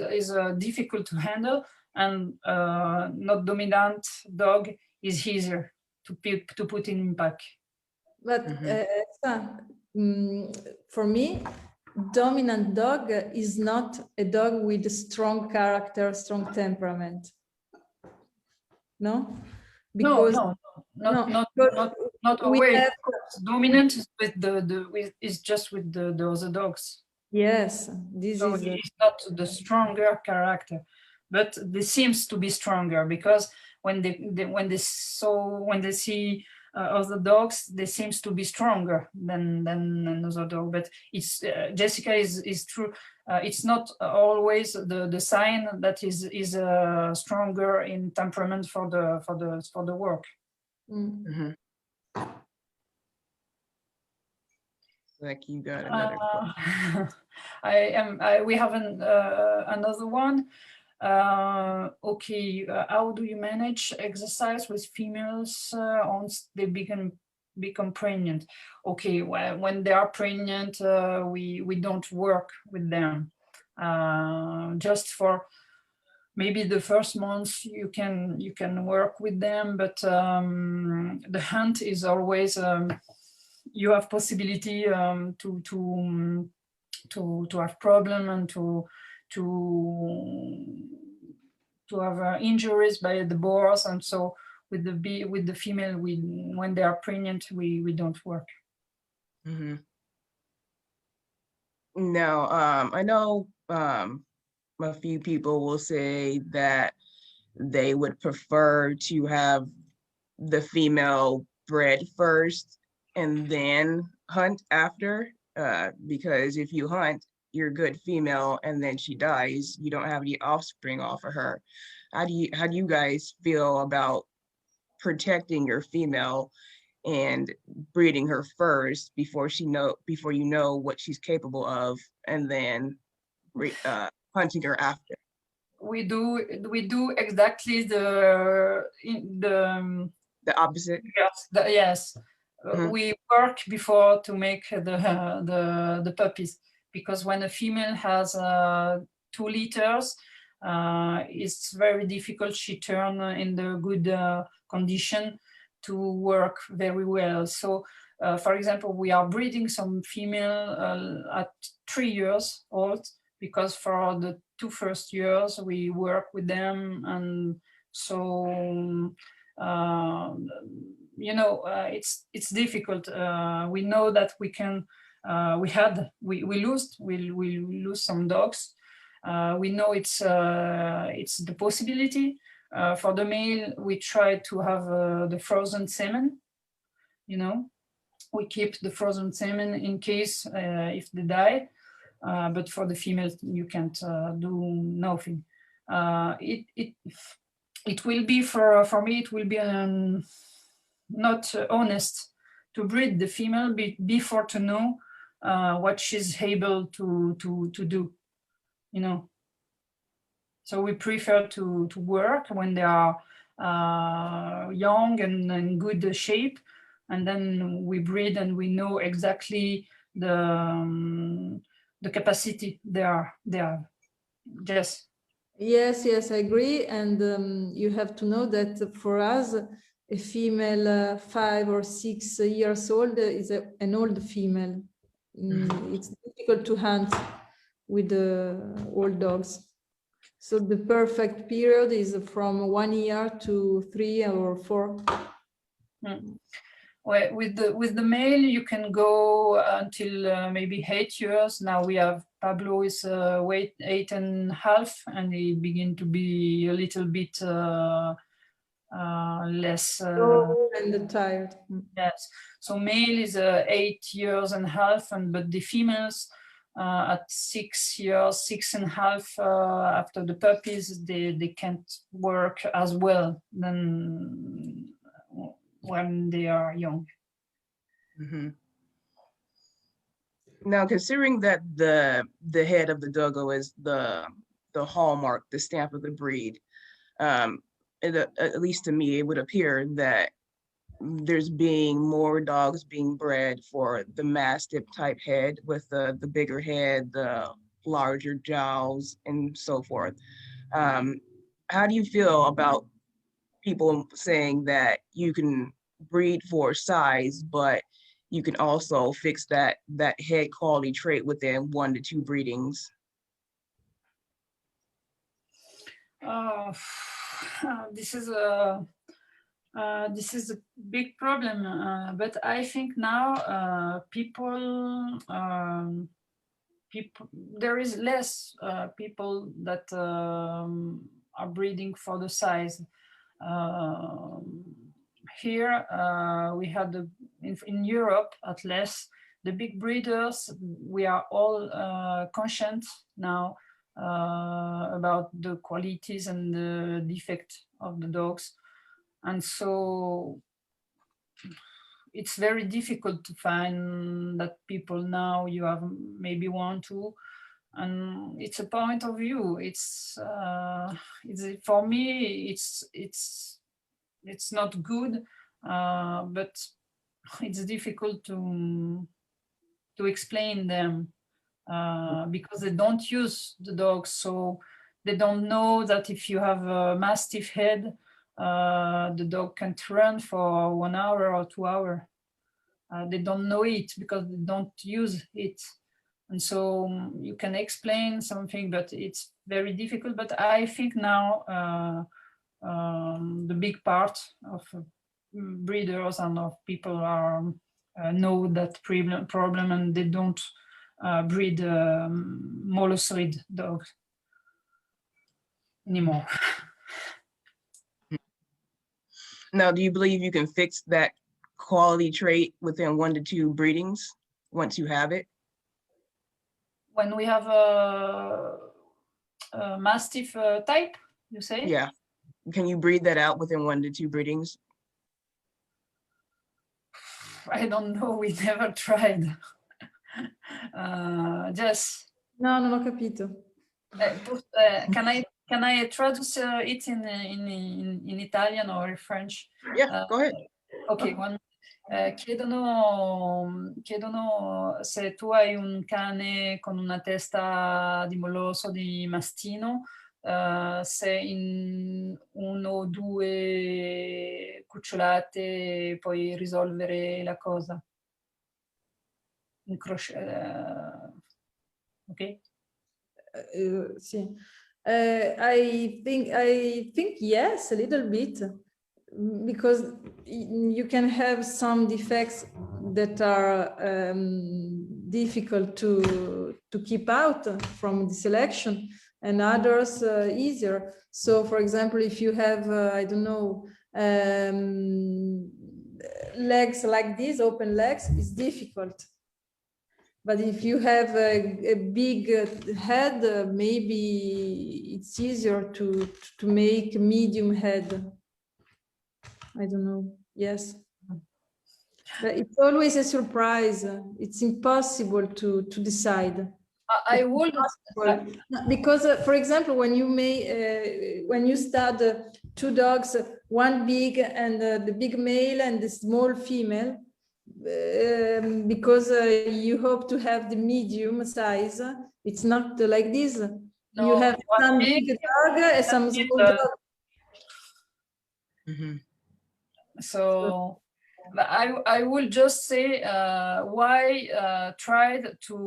difficult to handle, and not dominant dog is easier to put in pack. But for me, dominant dog is not a dog with a strong character, strong temperament. No, because not always. Dominant is with is just with the other dogs. Yes, this so is it's not the stronger character, but they seems to be stronger because when they see other dogs, they seems to be stronger than another dog. But it's Jessica is true. It's not always the sign that is stronger in temperament for the work. Mm-hmm. Like you got another question. We have another one. Okay, how do you manage exercise with females once they become pregnant? Okay, well, when they are pregnant, we don't work with them. Just for maybe the first month you can work with them, but the hunt is always you have possibility to have problem and to have injuries by the boars, and so with the female, when they are pregnant, we don't work. Mm-hmm. No, I know a few people will say that they would prefer to have the female bred first and then hunt after, because if you hunt your good female and then she dies, you don't have any offspring off of her. How do you guys feel about protecting your female and breeding her first before you know what she's capable of, and then hunting her after? We do exactly the opposite. Yes. Mm-hmm. We work before to make the puppies, because when a female has 2 liters, it's very difficult. She turn in the good condition to work very well. So, for example, we are breeding some female at 3 years old, because for the 2 first years we work with them, and so you know, it's difficult. We know that we can. We lose some dogs. We know it's the possibility. For the male, we try to have the frozen semen. You know, we keep the frozen semen in case if they die. But for the female, you can't do nothing. It will be for me. It will be not honest to breed the female before to know what she's able to do. You know. So we prefer to work when they are young and in good shape, and then we breed and we know exactly the capacity they are. Yes. Yes, I agree. And you have to know that for us, a female 5 or 6 years old is an old female. It's difficult to hunt with the old dogs. So the perfect period is from 1 year to 3 or 4. Well, with the male, you can go until maybe 8 years. Now we have Pablo is weight 8.5, and he begin to be a little bit less and tired. Yes. So male is 8.5 years, but the females at 6 years, 6.5 after the puppies, they can't work as well than when they are young. Mm-hmm. Now, considering that the head of the Dogo is the hallmark, the stamp of the breed, at least to me, it would appear that there's being more dogs being bred for the Mastiff type head with the bigger head, the larger jowls, and so forth. How do you feel about people saying that you can breed for size, but you can also fix that head quality trait within 1 to 2 breedings? This is a big problem, but I think now people there is less people that are breeding for the size. Here we had in Europe at least, the big breeders, we are all conscious now about the qualities and the defect of the dogs, and so it's very difficult to find that people now. You have maybe 1, 2, and it's a point of view. It's for me it's not good, but it's difficult to explain them because they don't use the dogs, so they don't know that if you have a Mastiff head, the dog can't run for 1 hour or 2 hours. They don't know it because they don't use it. And so you can explain something, but it's very difficult. But I think now the big part of breeders and of people are know that problem, and they don't breed molossoid dogs anymore. Now, do you believe you can fix that quality trait within 1 to 2 breedings once you have it? When we have a Mastiff type, you say? Yeah. Can you breed that out within 1 to 2 breedings? I don't know. We never tried. Jess? No, non ho capito. Can I traduce it in Italian or in French? Yeah, go ahead. Ok, chiedono se tu hai un cane con una testa di moloso, di mastino, se in 1-2 cucciolate puoi risolvere la cosa. Okay. Sì. I think yes, a little bit, because you can have some defects that are difficult to keep out from the selection, and others easier. So, for example, if you have I don't know, legs like this, open legs, it's difficult. But if you have a big head, maybe it's easier to make a medium head. I don't know. Yes. But it's always a surprise. It's impossible to decide. I would, because, for example, when you when you start two dogs, one big and the big male and the small female, because you hope to have the medium size, it's not like this. no, You have some big big dog and some small dog. Mhm. So I will just say why tried to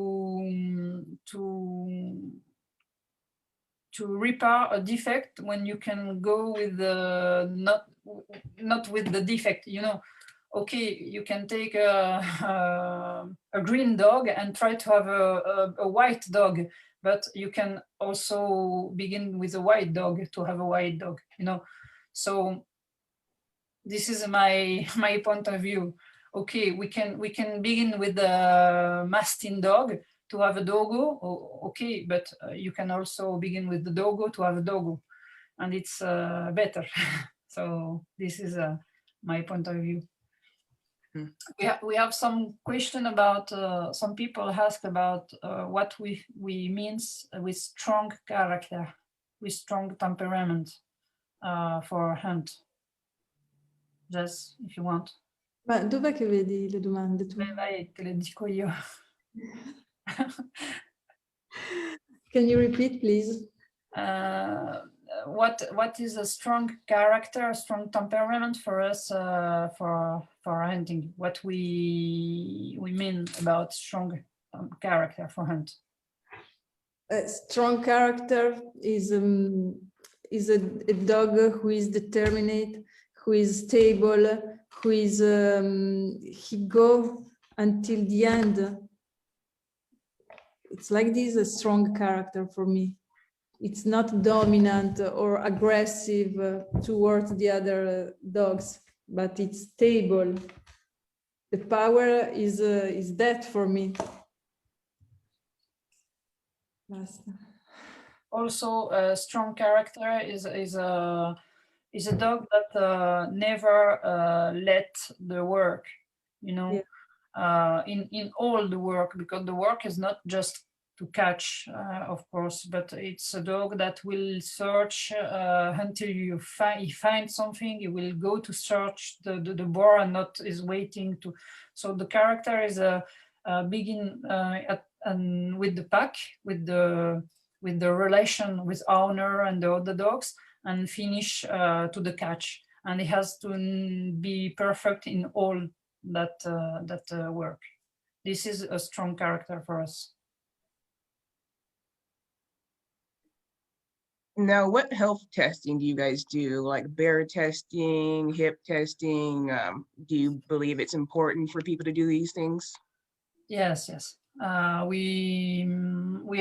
repair a defect when you can go with the not with the defect, you know. Okay, you can take a green dog and try to have a white dog, but you can also begin with a white dog to have a white dog, you know. So this is my point of view. Okay, we can begin with the Mastin dog to have a Dogo. Okay, but you can also begin with the Dogo to have a Dogo, and it's better. So this is my point of view. We have some question about some people ask about what we means with strong character, with strong temperament for a hunt. Just if you want. Ma dov'è che vedi le domande tu? Vai, te le dico io. Can you repeat, please? What is a strong character, a strong temperament for us for hunting? What we mean about strong character for hunt? A strong character is a dog who is determined, who is stable, who is he go until the end. It's like this, a strong character for me. It's not dominant or aggressive towards the other dogs, but it's stable. The power is that for me. Also, a strong character is a dog that never let the work, you know. Yeah. In all the work, because the work is not just to catch, of course, but it's a dog that will search until you find something. He will go to search the boar and not is waiting to. So the character is begin with the pack, with the relation with owner and the other dogs, and finish to the catch. And it has to be perfect in all that work. This is a strong character for us. Now, what health testing do you guys do? Like bear testing, hip testing? Do you believe it's important for people to do these things? Yes. We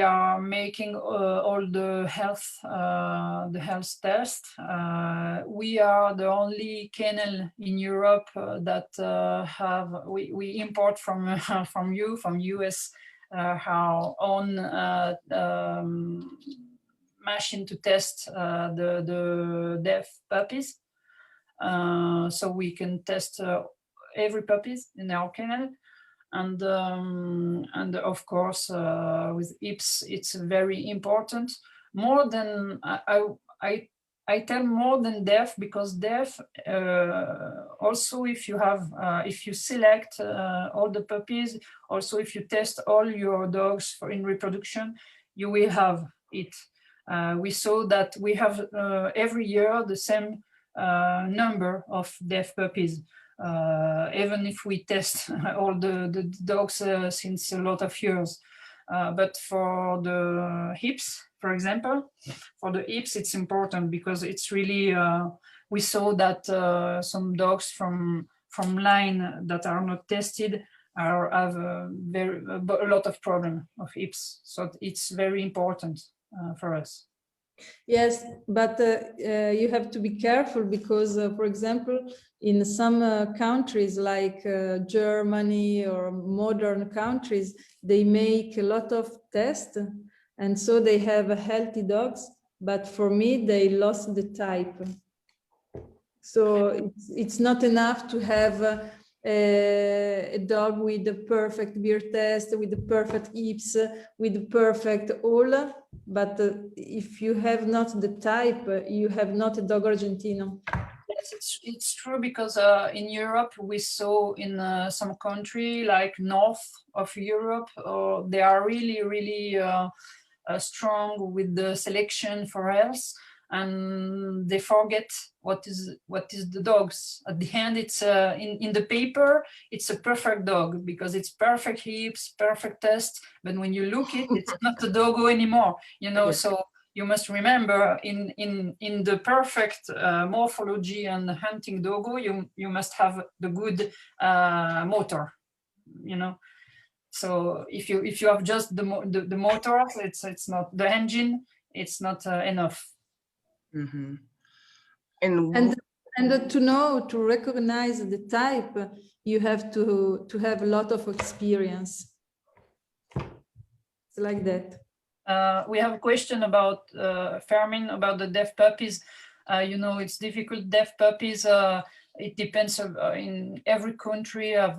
are making all the health tests. We are the only kennel in Europe that we import from US our own machine to test the deaf puppies. So we can test every puppies in our kennel. And of course, with hips, it's very important. More than I tell more than deaf, because deaf also if you have if you select all the puppies, also if you test all your dogs in reproduction, you will have it. we saw that we have every year the same number of deaf puppies, even if we test all the dogs since a lot of years. But for the hips, for example, it's important because it's really, we saw that some dogs from line that are not tested have a lot of problem of hips. So it's very important for us. Yes, but you have to be careful because, for example, in some countries like Germany or modern countries, they make a lot of tests, and so they have healthy dogs. But for me, they lost the type. So it's not enough to have a dog with the perfect beer test, with the perfect hips, with the perfect all. But if you have not the type, you have not a Dogo Argentino. Yes, it's true because in Europe we saw in some country like north of Europe, they are really strong with the selection for health, and they forget what is the dogs. At the end, it's in the paper, it's a perfect dog because it's perfect hips, perfect test. But when you look it, it's not a dogo anymore. You know, so you must remember in the perfect morphology and hunting dogo, you must have the good motor. You know. So if you have just the motor, it's not the engine. It's not enough. Mm-hmm. And to know, to recognize the type, you have to have a lot of experience. It's like that. We have a question about Fermin, about the deaf puppies. You know, it's difficult. Deaf puppies, it depends in every country of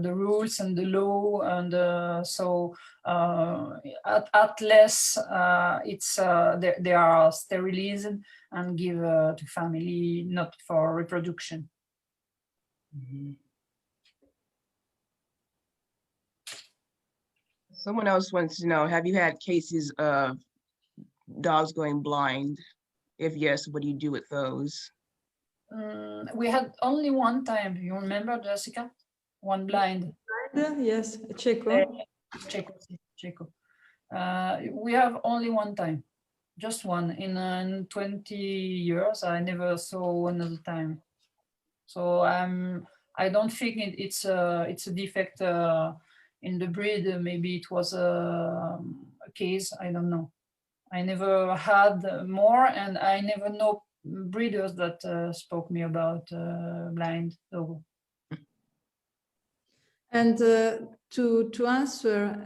the rules and the law, and so at less it's they are sterilized and give to family, not for reproduction. Mm-hmm. Someone else wants to know, have you had cases of dogs going blind? If yes, what do you do with those? We had only one time. You remember, Jessica? One blind. Yes, Checo. Checo. We have only one time, just one. In 20 years, I never saw another time. So I don't think it's a defect in the breed. Maybe it was a case. I don't know. I never had more, and I never know breeders that spoke me about blind dogo. And to answer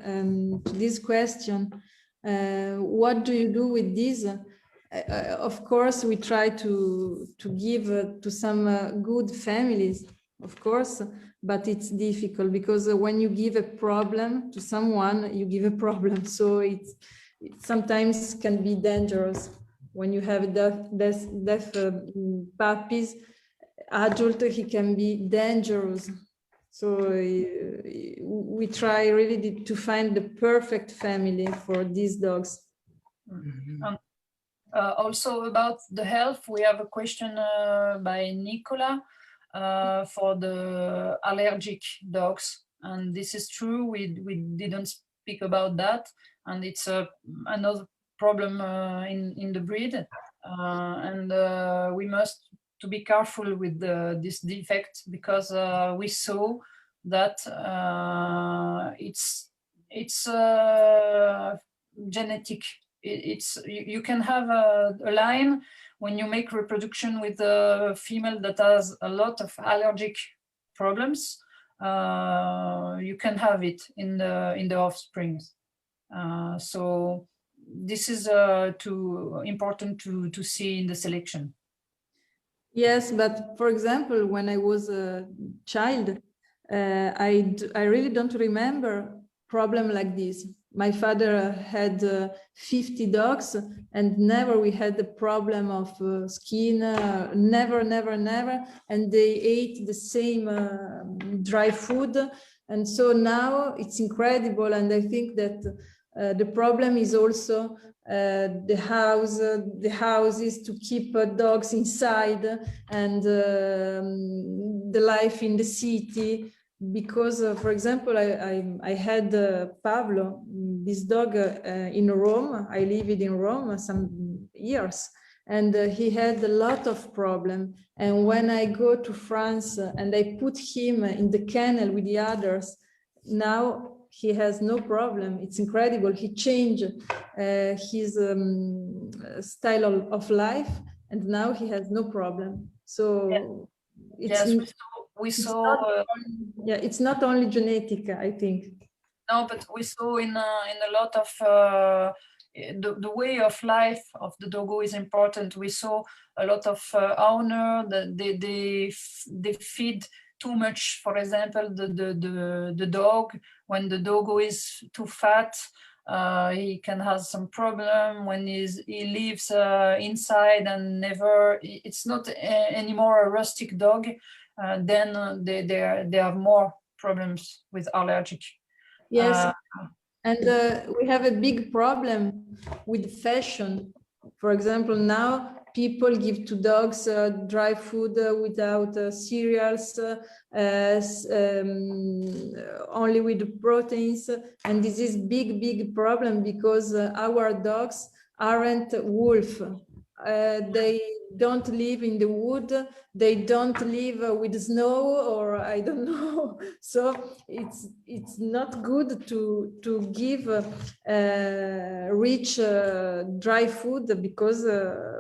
to this question, what do you do with these? Of course, we try to give to some good families, of course, but it's difficult because when you give a problem to someone, you give a problem. So it sometimes can be dangerous when you have deaf puppies. Adult, he can be dangerous. So we try really to find the perfect family for these dogs. Mm-hmm. Also about the health, we have a question by Nicola for the allergic dogs. And this is true, we didn't speak about that. And it's another problem in the breed. And we must to be careful with this defect because we saw that it's genetic. You can have a line when you make reproduction with a female that has a lot of allergic problems. You can have it in the offspring. So this is too important to see in the selection. Yes, but for example, when I was a child, I really don't remember problem like this. My father had 50 dogs and never we had the problem of skin, never. And they ate the same dry food. And so now it's incredible. And I think that The problem is also the houses to keep dogs inside, and the life in the city. Because, for example, I had Pablo, this dog, in Rome. I lived in Rome some years, and he had a lot of problem. And when I go to France and I put him in the kennel with the others, now he has no problem. It's incredible. He changed his style of life, and now he has no problem. So yes, we saw. It's not only genetic, I think. No, but we saw in a lot of the way of life of the doggo is important. We saw a lot of owner that they feed too much. For example, the dog, when the doggo is too fat, he can have some problem when he lives inside and never. It's not anymore a rustic dog. Then they have more problems with allergic. Yes, and we have a big problem with fashion. For example, now people give to dogs dry food without cereals, only with proteins. And this is big problem, because our dogs aren't wolf. They don't live in the wood, they don't live with snow, or I don't know. So it's not good to give rich dry food, because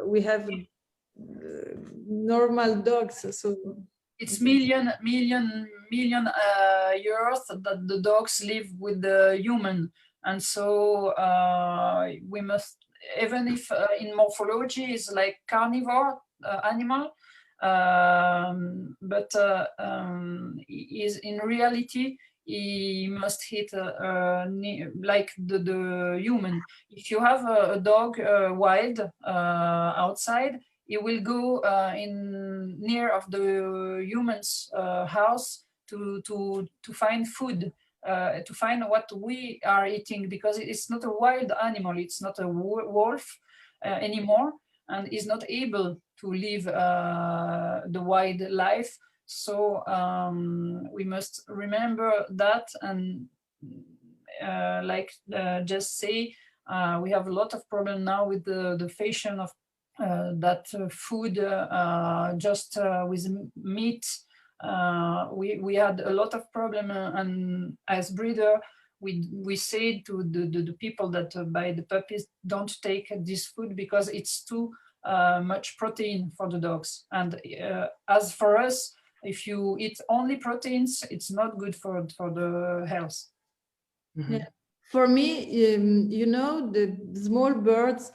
we have normal dogs. So it's million years that the dogs live with the human, and so we must, even if in morphology is like carnivore animal, but is in reality he must hit like the human. If you have a dog wild outside, he will go in near of the human's house to find food, to find what we are eating, because it's not a wild animal, it's not a wolf anymore, and is not able to live the wild life. So we must remember that, and just say, we have a lot of problem now with the fashion of that food just with meat. We had a lot of problem, and as breeder we say to the people that buy the puppies, don't take this food because it's too much protein for the dogs. And as for us, if you eat only proteins, it's not good for the health. Mm-hmm. Yeah. For me, the small birds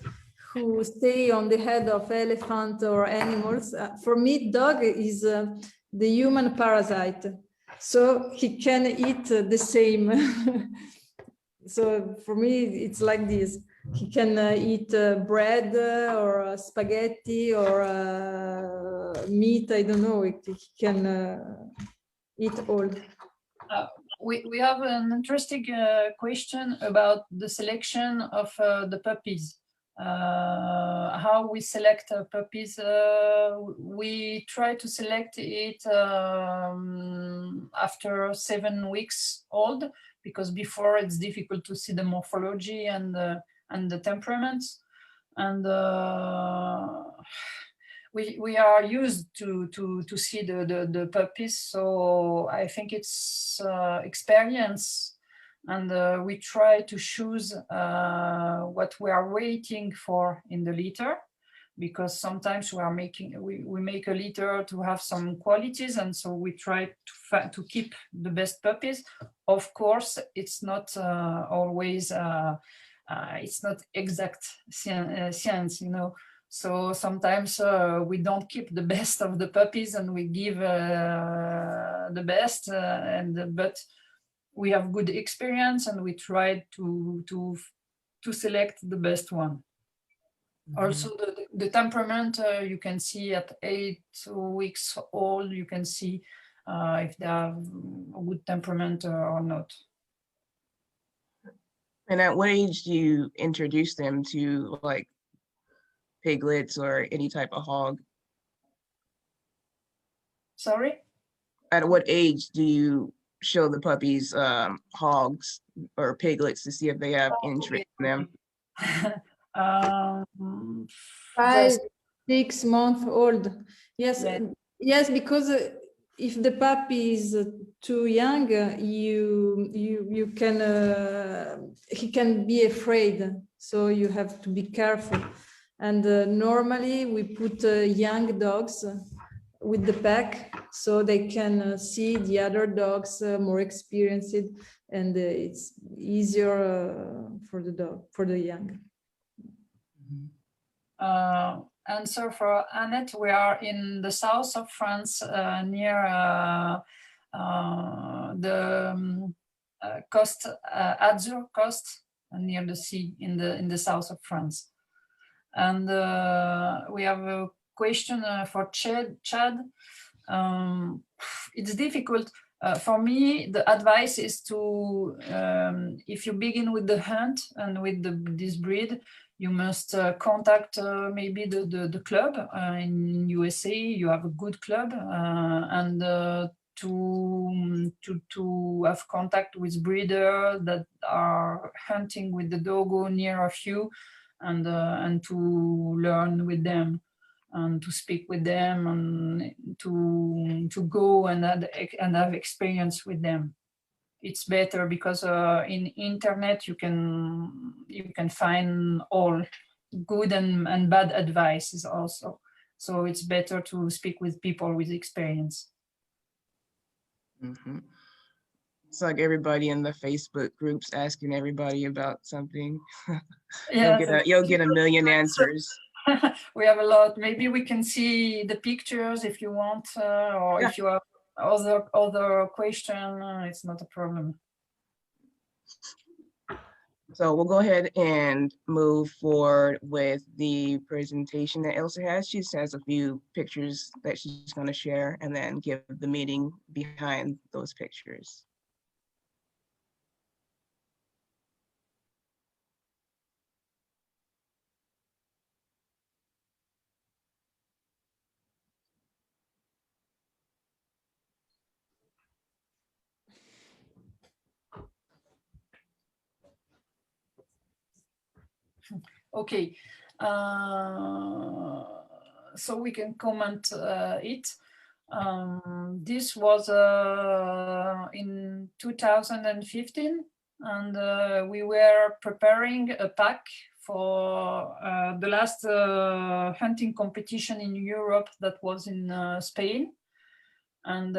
who stay on the head of elephant or animals, for me, dog is the human parasite. So he can eat the same. So for me, it's like this. He can eat bread or spaghetti or meat. I don't know. He can eat all. We have an interesting question about the selection of the puppies. How we select puppies. We try to select it after 7 weeks old, because before it's difficult to see the morphology and the temperaments. And we are used to see the puppies, so I think it's experience, and we try to choose what we are waiting for in the litter, because sometimes we make a litter to have some qualities, and so we try to keep the best puppies. Of course, it's not always it's not exact science, So sometimes we don't keep the best of the puppies, and we give the best, but we have good experience, and we try to select the best one. Mm-hmm. Also, the temperament you can see at 8 weeks old. You can see if they have a good temperament or not. And at what age do you introduce them to like piglets or any type of hog? Sorry? At what age do you show the puppies hogs or piglets to see if they have interest Okay, in them? okay. Um, 5, just 6 months old. Yes, yeah. yes, because if the puppy is too young, you can he can be afraid. So you have to be careful. And normally we put young dogs with the pack so they can see the other dogs more experienced, and it's easier for the dog, for the young. Answer for Annette. We are in the south of France, near the coast, Azure coast, near the sea, in the south of France. And we have a question for Chad. It's difficult. For me, the advice is to, if you begin with the hunt and with this breed, you must contact maybe the club in USA. You have a good club, and to have contact with breeders that are hunting with the doggo near of you, and to learn with them, and to speak with them, and to go and have experience with them. It's better because in internet you can find all good and bad advices also. So it's better to speak with people with experience. Mhm. It's like everybody in the Facebook groups asking everybody about something. Yeah, You'll get a million answers. we have a lot. Maybe we can see the pictures if you want, or Yeah. if you have other question, it's not a problem. So we'll go ahead and move forward with the presentation that Elsa has. She just has a few pictures that she's going to share and then give the meaning behind those pictures. Okay, so we can comment it. This was in 2015, and we were preparing a pack for the last hunting competition in Europe that was in Spain. And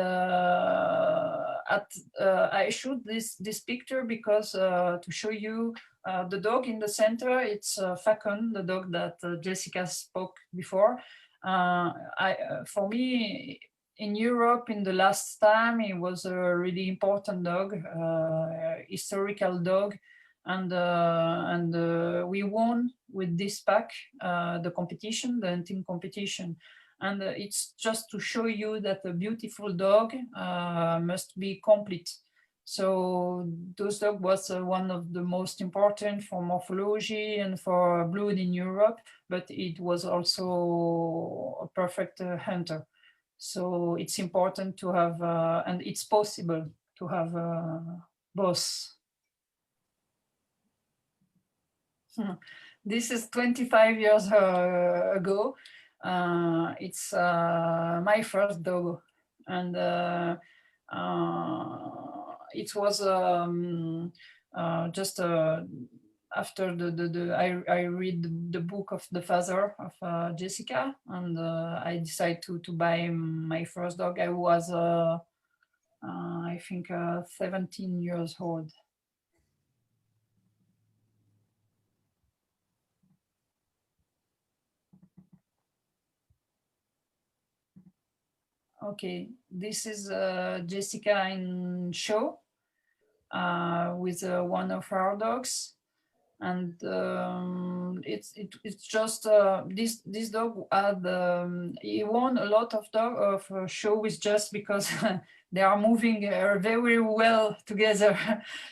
I shoot this picture because to show you the dog in the center. It's Falcon, the dog that Jessica spoke before. For me, in Europe, in the last time, it was a really important dog, historical dog, and we won with this pack the competition, the hunting competition. And it's just to show you that a beautiful dog must be complete. So those dog was one of the most important for morphology and for blood in Europe, but it was also a perfect hunter. So it's important to have, and it's possible to have both. This is 25 years ago. It's my first dog, and it was just after I read the book of the father of Jessica, and I decided to buy my first dog. I was I think 17 years old. Okay, this is Jessica in show with one of our dogs. And it's just this dog had he won a lot of shows just because they are moving very well together.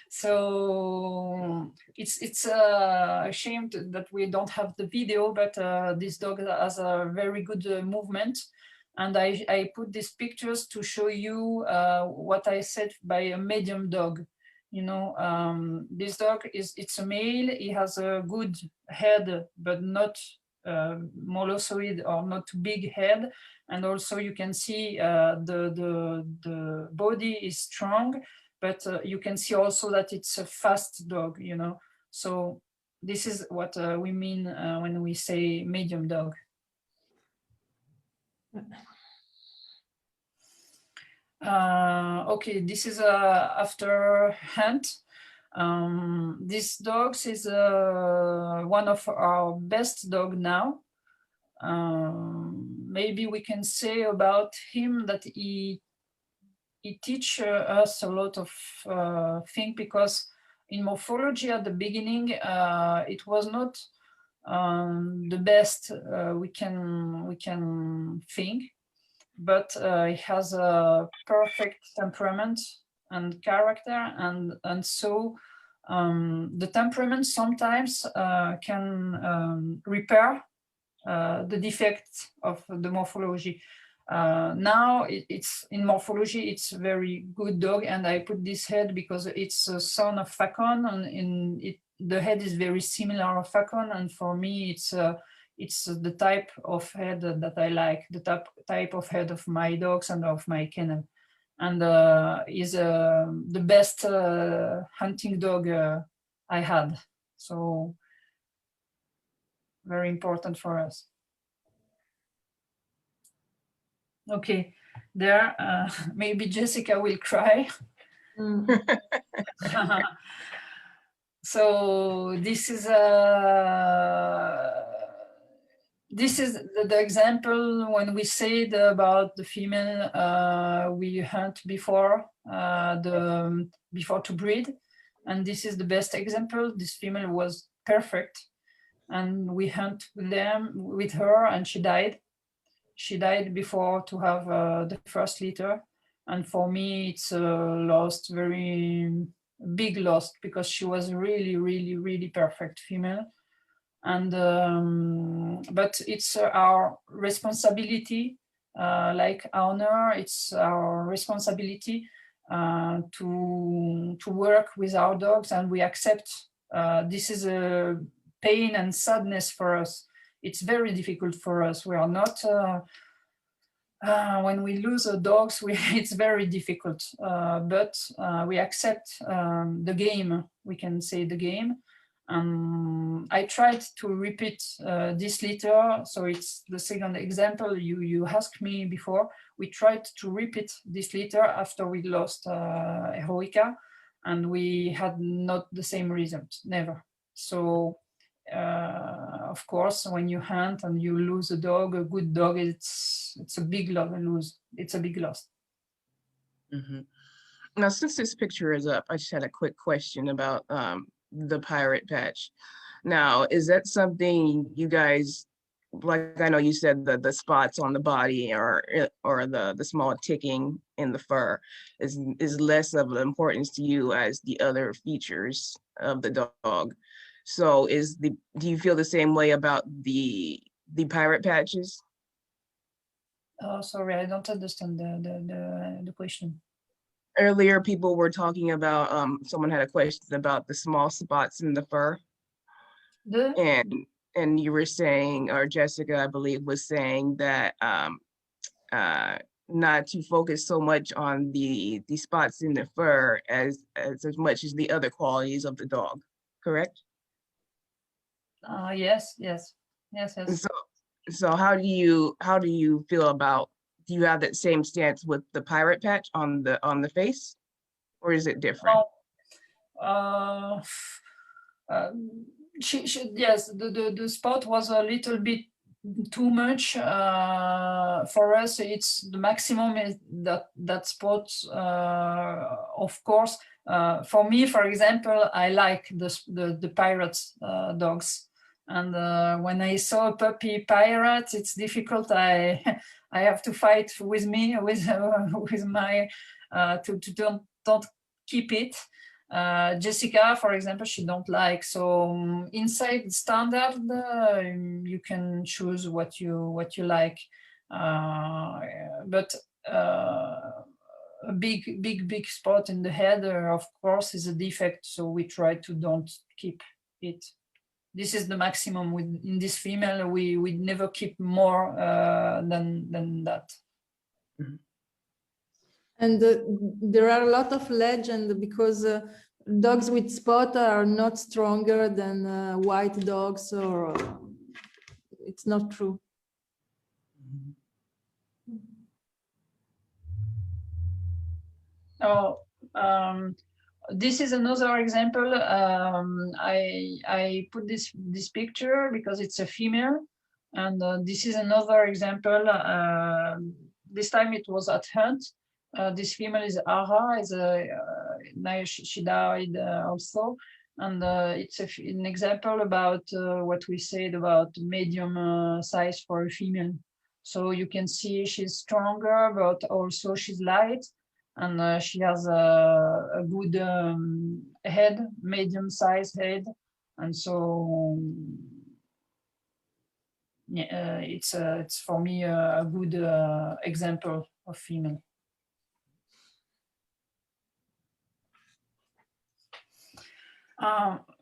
So it's a shame that we don't have the video, but this dog has a very good movement. And I put these pictures to show you what I said by a medium dog. You know, this dog it's a male. He has a good head, but not molossoid or not too big head. And also you can see the body is strong, but you can see also that it's a fast dog, you know. So this is what we mean when we say medium dog. Okay, this is after hunt. This dog is one of our best dog now. Maybe we can say about him that he teach us a lot of things, because in morphology at the beginning it was not the best we can think, but he has a perfect temperament and character, and so the temperament sometimes can repair the defects of the morphology. Now it's in morphology, it's very good dog, and I put this head because it's a son of Facon, and the head is very similar of Facon, and for me it's the type of head that I like, the type of head of my dogs and of my kennel, and is the best hunting dog I had. So very important for us. Okay, there, maybe Jessica will cry. So this is the example when we said about the female we hunt before before to breed, and this is the best example. This female was perfect, and we hunt with her, and she died. She died before to have the first litter, and for me it's a loss, very big loss, because she was really perfect female. And but it's our responsibility, like owner, it's our responsibility to work with our dogs, and we accept this is a pain and sadness for us. It's very difficult for us. We are not when we lose our dogs, it's very difficult, but we accept the game, we can say the game. I tried to repeat this litter, so it's the second example you asked me before. We tried to repeat this litter after we lost Heroica, and we had not the same result, never. So of course, when you hunt and you lose a dog, a good dog, it's a big loss. It's a big loss. Mm-hmm. Now, since this picture is up, I just had a quick question about the pirate patch. Now, is that something you guys, like I know you said the spots on the body or the small ticking in the fur is less of an importance to you as the other features of the dog. So do you feel the same way about the pirate patches? Oh, sorry, I don't understand the question. Earlier, people were talking about, someone had a question about the small spots in the fur. And you were saying, or Jessica, I believe, was saying that not to focus so much on the spots in the fur as much as the other qualities of the dog, correct? Yes. So how do you feel about, do you have that same stance with the pirate patch on the face, or is it different? Yes, the spot was a little bit too much for us. It's the maximum is that spot, of course, For me, for example, I like the pirate dogs. And when I saw a puppy pirate, it's difficult. I I have to fight with me with my to don't keep it. Jessica, for example, she don't like. So inside the standard, you can choose what you like. But a big spot in the head, of course, is a defect. So we try to don't keep it. This is the maximum. In this female, we never keep more than that. Mhm. And there are a lot of legends because dogs with spot are not stronger than white dogs, or it's not true. Oh, this is another example. I put this picture because it's a female, and this is another example. This time it was at hunt. This female is Ara. Now she died also, and it's an example about what we said about medium size for a female. So you can see she's stronger, but also she's light. And she has a good head, medium-sized head, and so yeah, it's for me a good example of female.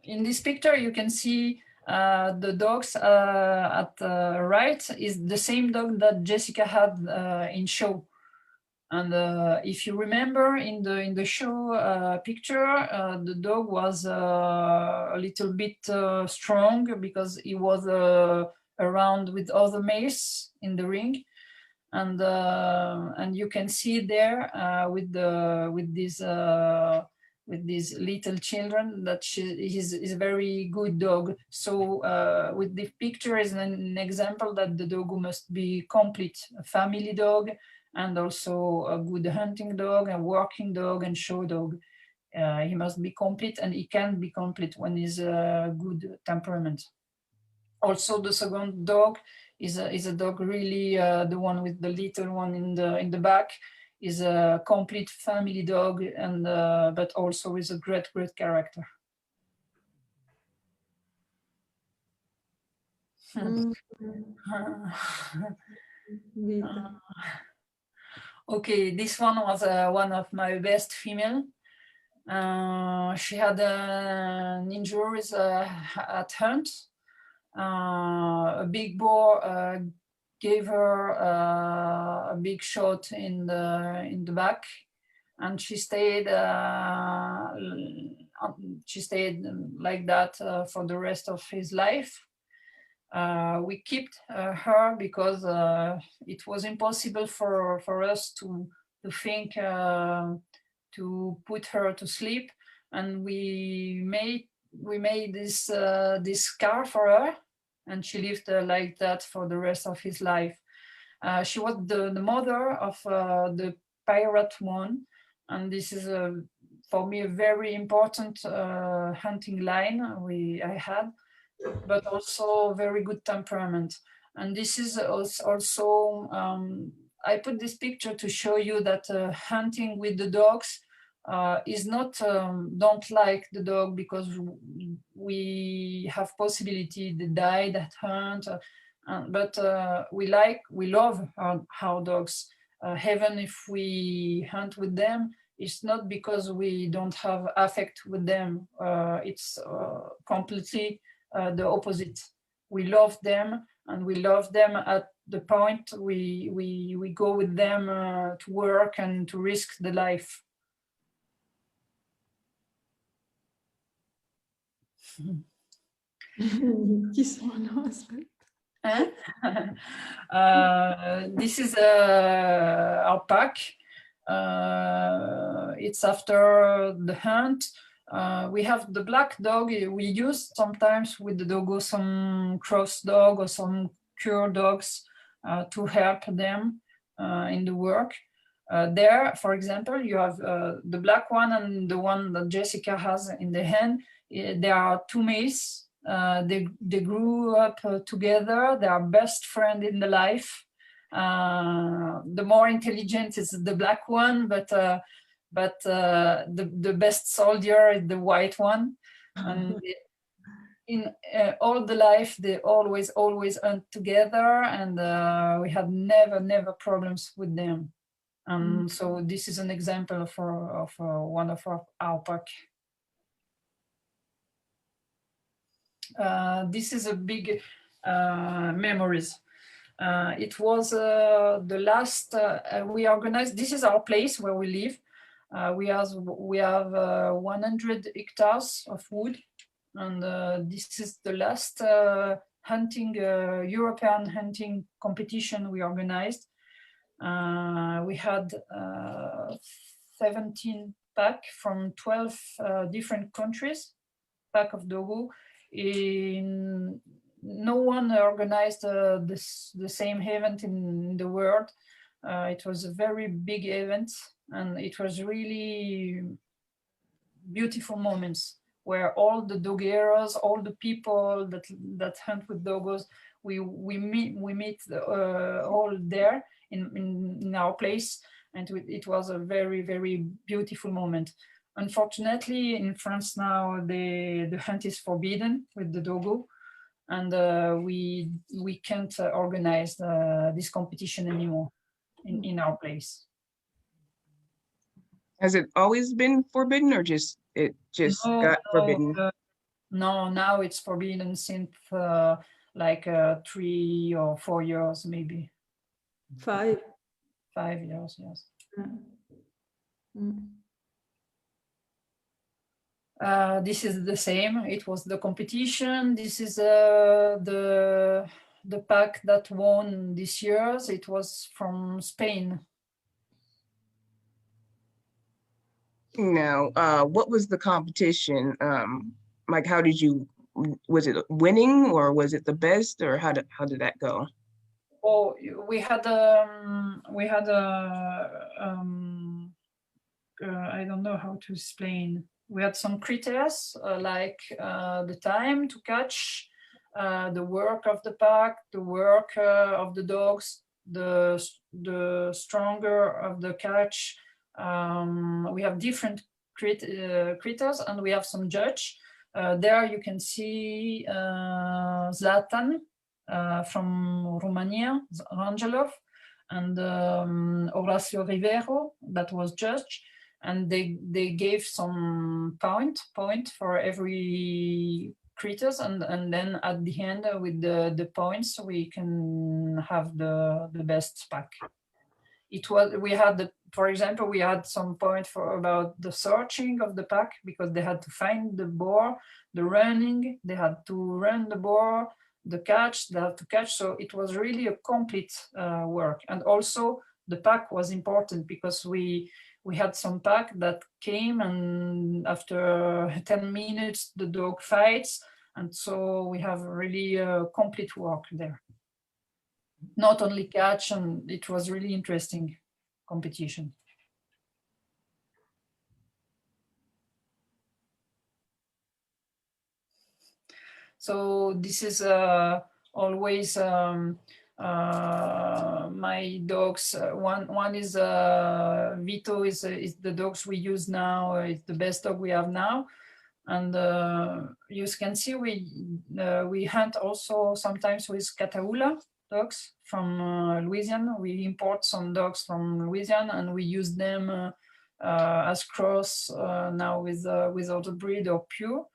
In this picture, you can see the dogs at the right is the same dog that Jessica had in show. And if you remember in the show picture, the dog was a little bit strong because he was around with other males in the ring, and you can see there with these little children that is a very good dog. So with the picture is an example that the dog must be complete, a family dog, and also a good hunting dog, a working dog, and show dog. He must be complete, and he can be complete when he's a good temperament. Also, the second dog is a dog really the one with the little one in the back is a complete family dog, and but also is a great character. Okay, this one was one of my best female. She had an injuries at hunt. A big boar gave her a big shot in the back, and she stayed like that for the rest of his life. We kept her because it was impossible for us to think to put her to sleep, and we made this scar for her, and she lived like that for the rest of his life. She was the mother of the pirate one, and this is for me a very important hunting line I had, but also very good temperament. And this is also I put this picture to show you that hunting with the dogs is not don't like the dog because we have possibility to die that hunt, but we love our dogs. Even if we hunt with them, it's not because we don't have affect with them. It's completely the opposite. We love them, and we love them at the point we go with them to work and to risk the life. This one was this is our pack. It's after the hunt. We have the black dog. We use sometimes with the dogo some cross dog or some cure dogs to help them in the work. There, for example, you have the black one and the one that Jessica has in the hand. There are two males. They grew up together. They are best friend in the life. The more intelligent is the black one, but the best soldier is the white one. And in all the life, they always hunt together, and we had never problems with them. So this is an example of one of our pack. This is a big memories. It was the last we organized. This is our place where we live. We have 100 hectares of wood, and this is the last hunting European hunting competition we organized. We had 17 pack from 12 different countries, pack of Dogo. No one organized the same event in the world. It was a very big event, and it was really beautiful moments where all the dogueros, all the people that hunt with dogos, we meet all there in our place, and it was a very beautiful moment. Unfortunately, in France now, the hunt is forbidden with the dogo, and we can't organize this competition anymore in our place. Has it always been forbidden, or it just got forbidden? No, now it's forbidden since like 3 or 4 years, maybe. 5. 5 years, yes. This is the same. It was the competition. This is the pack that won this year. It was from Spain. Now, what was the competition? Like, how did you? Was it winning, or was it the best, or how did that go? Oh, we had I don't know how to explain. We had some criteria like the time to catch, the work of the pack, the work of the dogs, the stronger of the catch. We have different criteria, and we have some judge. There you can see Zlatan from Romania, Rangelov, and Horacio Rivero, that was judge, and they gave some point for every critters, and then at the end with the points we can have the best pack. We had for example, we had some point for about the searching of the pack, because they had to find the boar, the running, they had to run the boar, the catch, they had to catch. So it was really a complete work. And also the pack was important, because we had some pack that came, and after 10 minutes the dog fights, and so we have really complete work there. Not only catch, and it was really interesting competition. So this is always my dogs. One is Vito is the dogs we use now. It's the best dog we have now, and you can see we hunt also sometimes with Catahoula dogs from Louisiana. We import some dogs from Louisiana, and we use them as cross now with other breed or pure.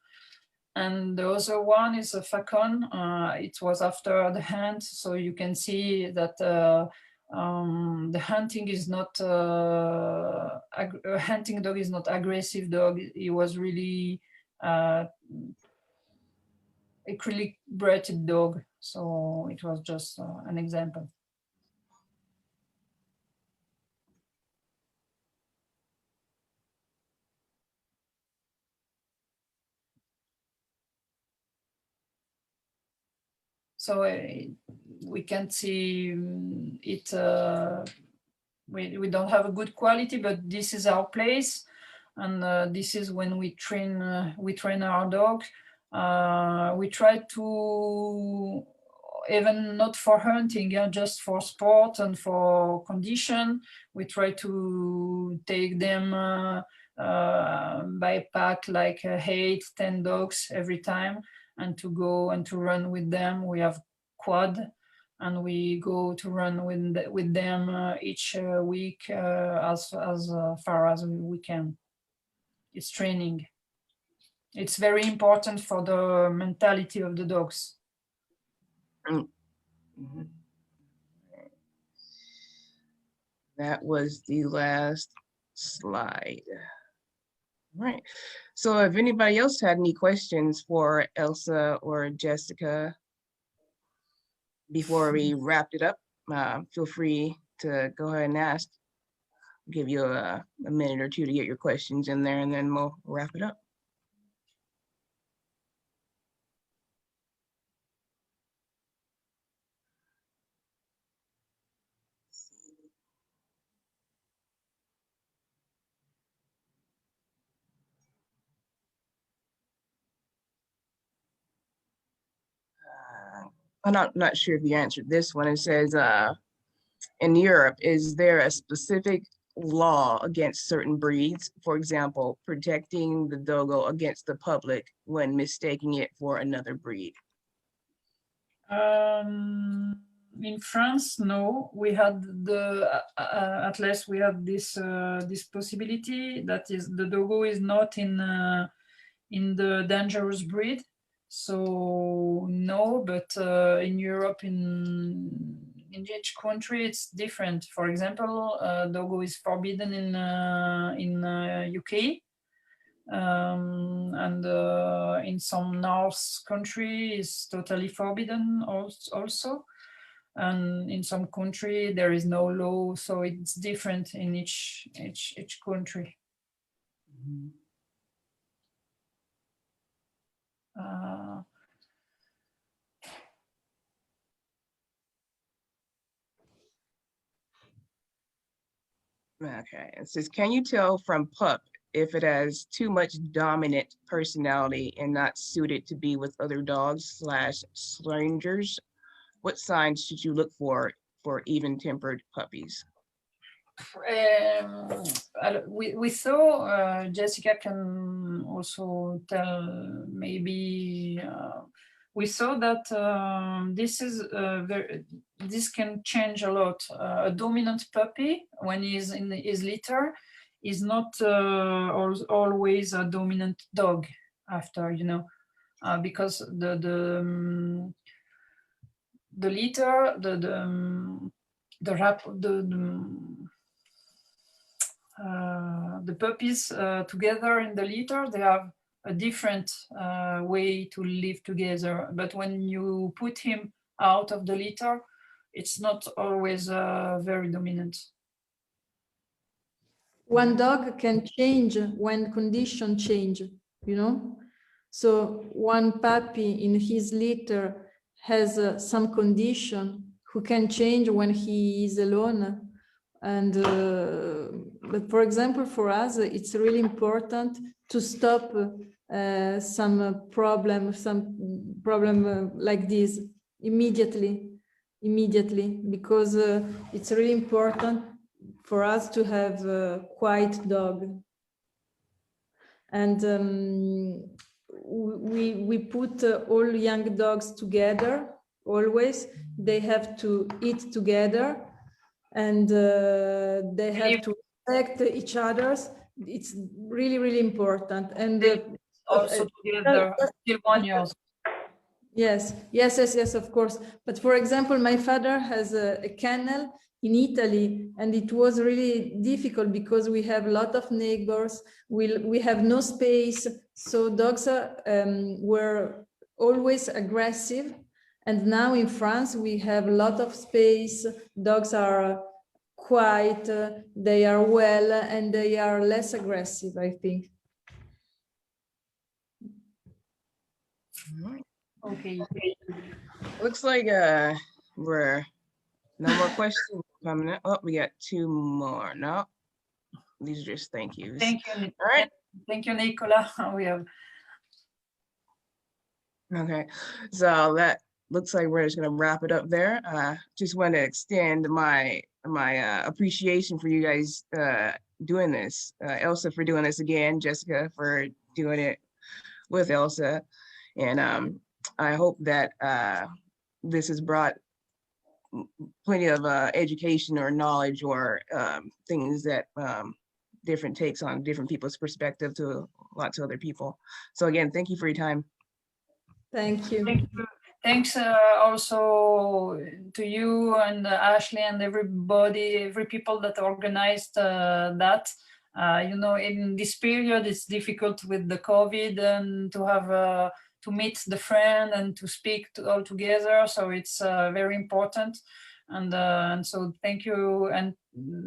And the other one is a Facon. It was after the hunt, so you can see that the hunting is not a hunting dog is not aggressive dog. He was really acrylic bred dog, so it was just an example. So we can see it we don't have a good quality, but this is our place, and this is when we train our dog. We try to, even not for hunting, just for sport and for condition, we try to take them by pack, like 8-10 dogs every time, and to go and to run with them. We have quad, and we go to run with them each week as far as we can. It's training. It's very important for the mentality of the dogs. Mhm. That was the last slide. All right. So if anybody else had any questions for Elsa or Jessica before we wrapped it up, feel free to go ahead and ask. Give you a minute or two to get your questions in there, and then we'll wrap it up. I'm not sure if you answered this one. It says, in Europe, is there a specific law against certain breeds? For example, protecting the dogo against the public when mistaking it for another breed? In France, no. We had at least we had this possibility, that is, the dogo is not in the dangerous breed. So no, but in Europe, in each country, it's different. For example, dogo is forbidden in UK, and in some North country is totally forbidden also. And in some country there is no law, so it's different in each country. Mm-hmm. Okay, it says, can you tell from pup if it has too much dominant personality and not suited to be with other dogs / strangers? What signs should you look for even-tempered puppies? We saw, Jessica can also tell, maybe we saw that this can change a lot. A dominant puppy, when he's in his litter, is not always a dominant dog after, because the litter, the puppies together in the litter, they have a different way to live together. But when you put him out of the litter, it's not always very dominant. One dog can change when conditions change, So one puppy in his litter has some condition who can change when he is alone. And but for example, for us, it's really important to stop some problem like this immediately, because it's really important for us to have a quiet dog. And we put all young dogs together always. They have to eat together, and they have to respect each other's. It's really, really important. And also together till 1 year. Yes, of course. But for example, my father has a kennel in Italy, and it was really difficult because we have a lot of neighbors. We have no space, so dogs were always aggressive. And now in France, we have a lot of space. Dogs are quiet, they are well, and they are less aggressive, I think. Okay. Looks like we're no more questions coming up. Oh, we got 2 more. No, these are just thank yous. Thank you. All right. Thank you, Nicola. We have. Okay, so that looks like we're just gonna wrap it up there. Just want to extend my appreciation for you guys doing this. Elsa for doing this again, Jessica for doing it with Elsa, and I hope that this has brought plenty of education or knowledge or things that different takes on different people's perspective to lots of other people. So again, thank you for your time. Thank you. Thank you. Thanks also to you and Ashley and every people that organized that. You know, in this period, it's difficult with the COVID and to have to meet the friend and to speak all together. So it's very important. And so thank you, and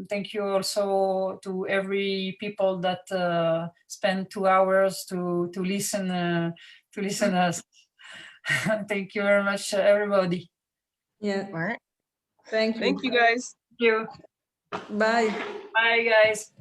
thank you also to every people that spend 2 hours to listen us. Thank you very much, everybody. Yeah. All right. Thank you. Thank you guys. Thank you. Bye. Bye, guys.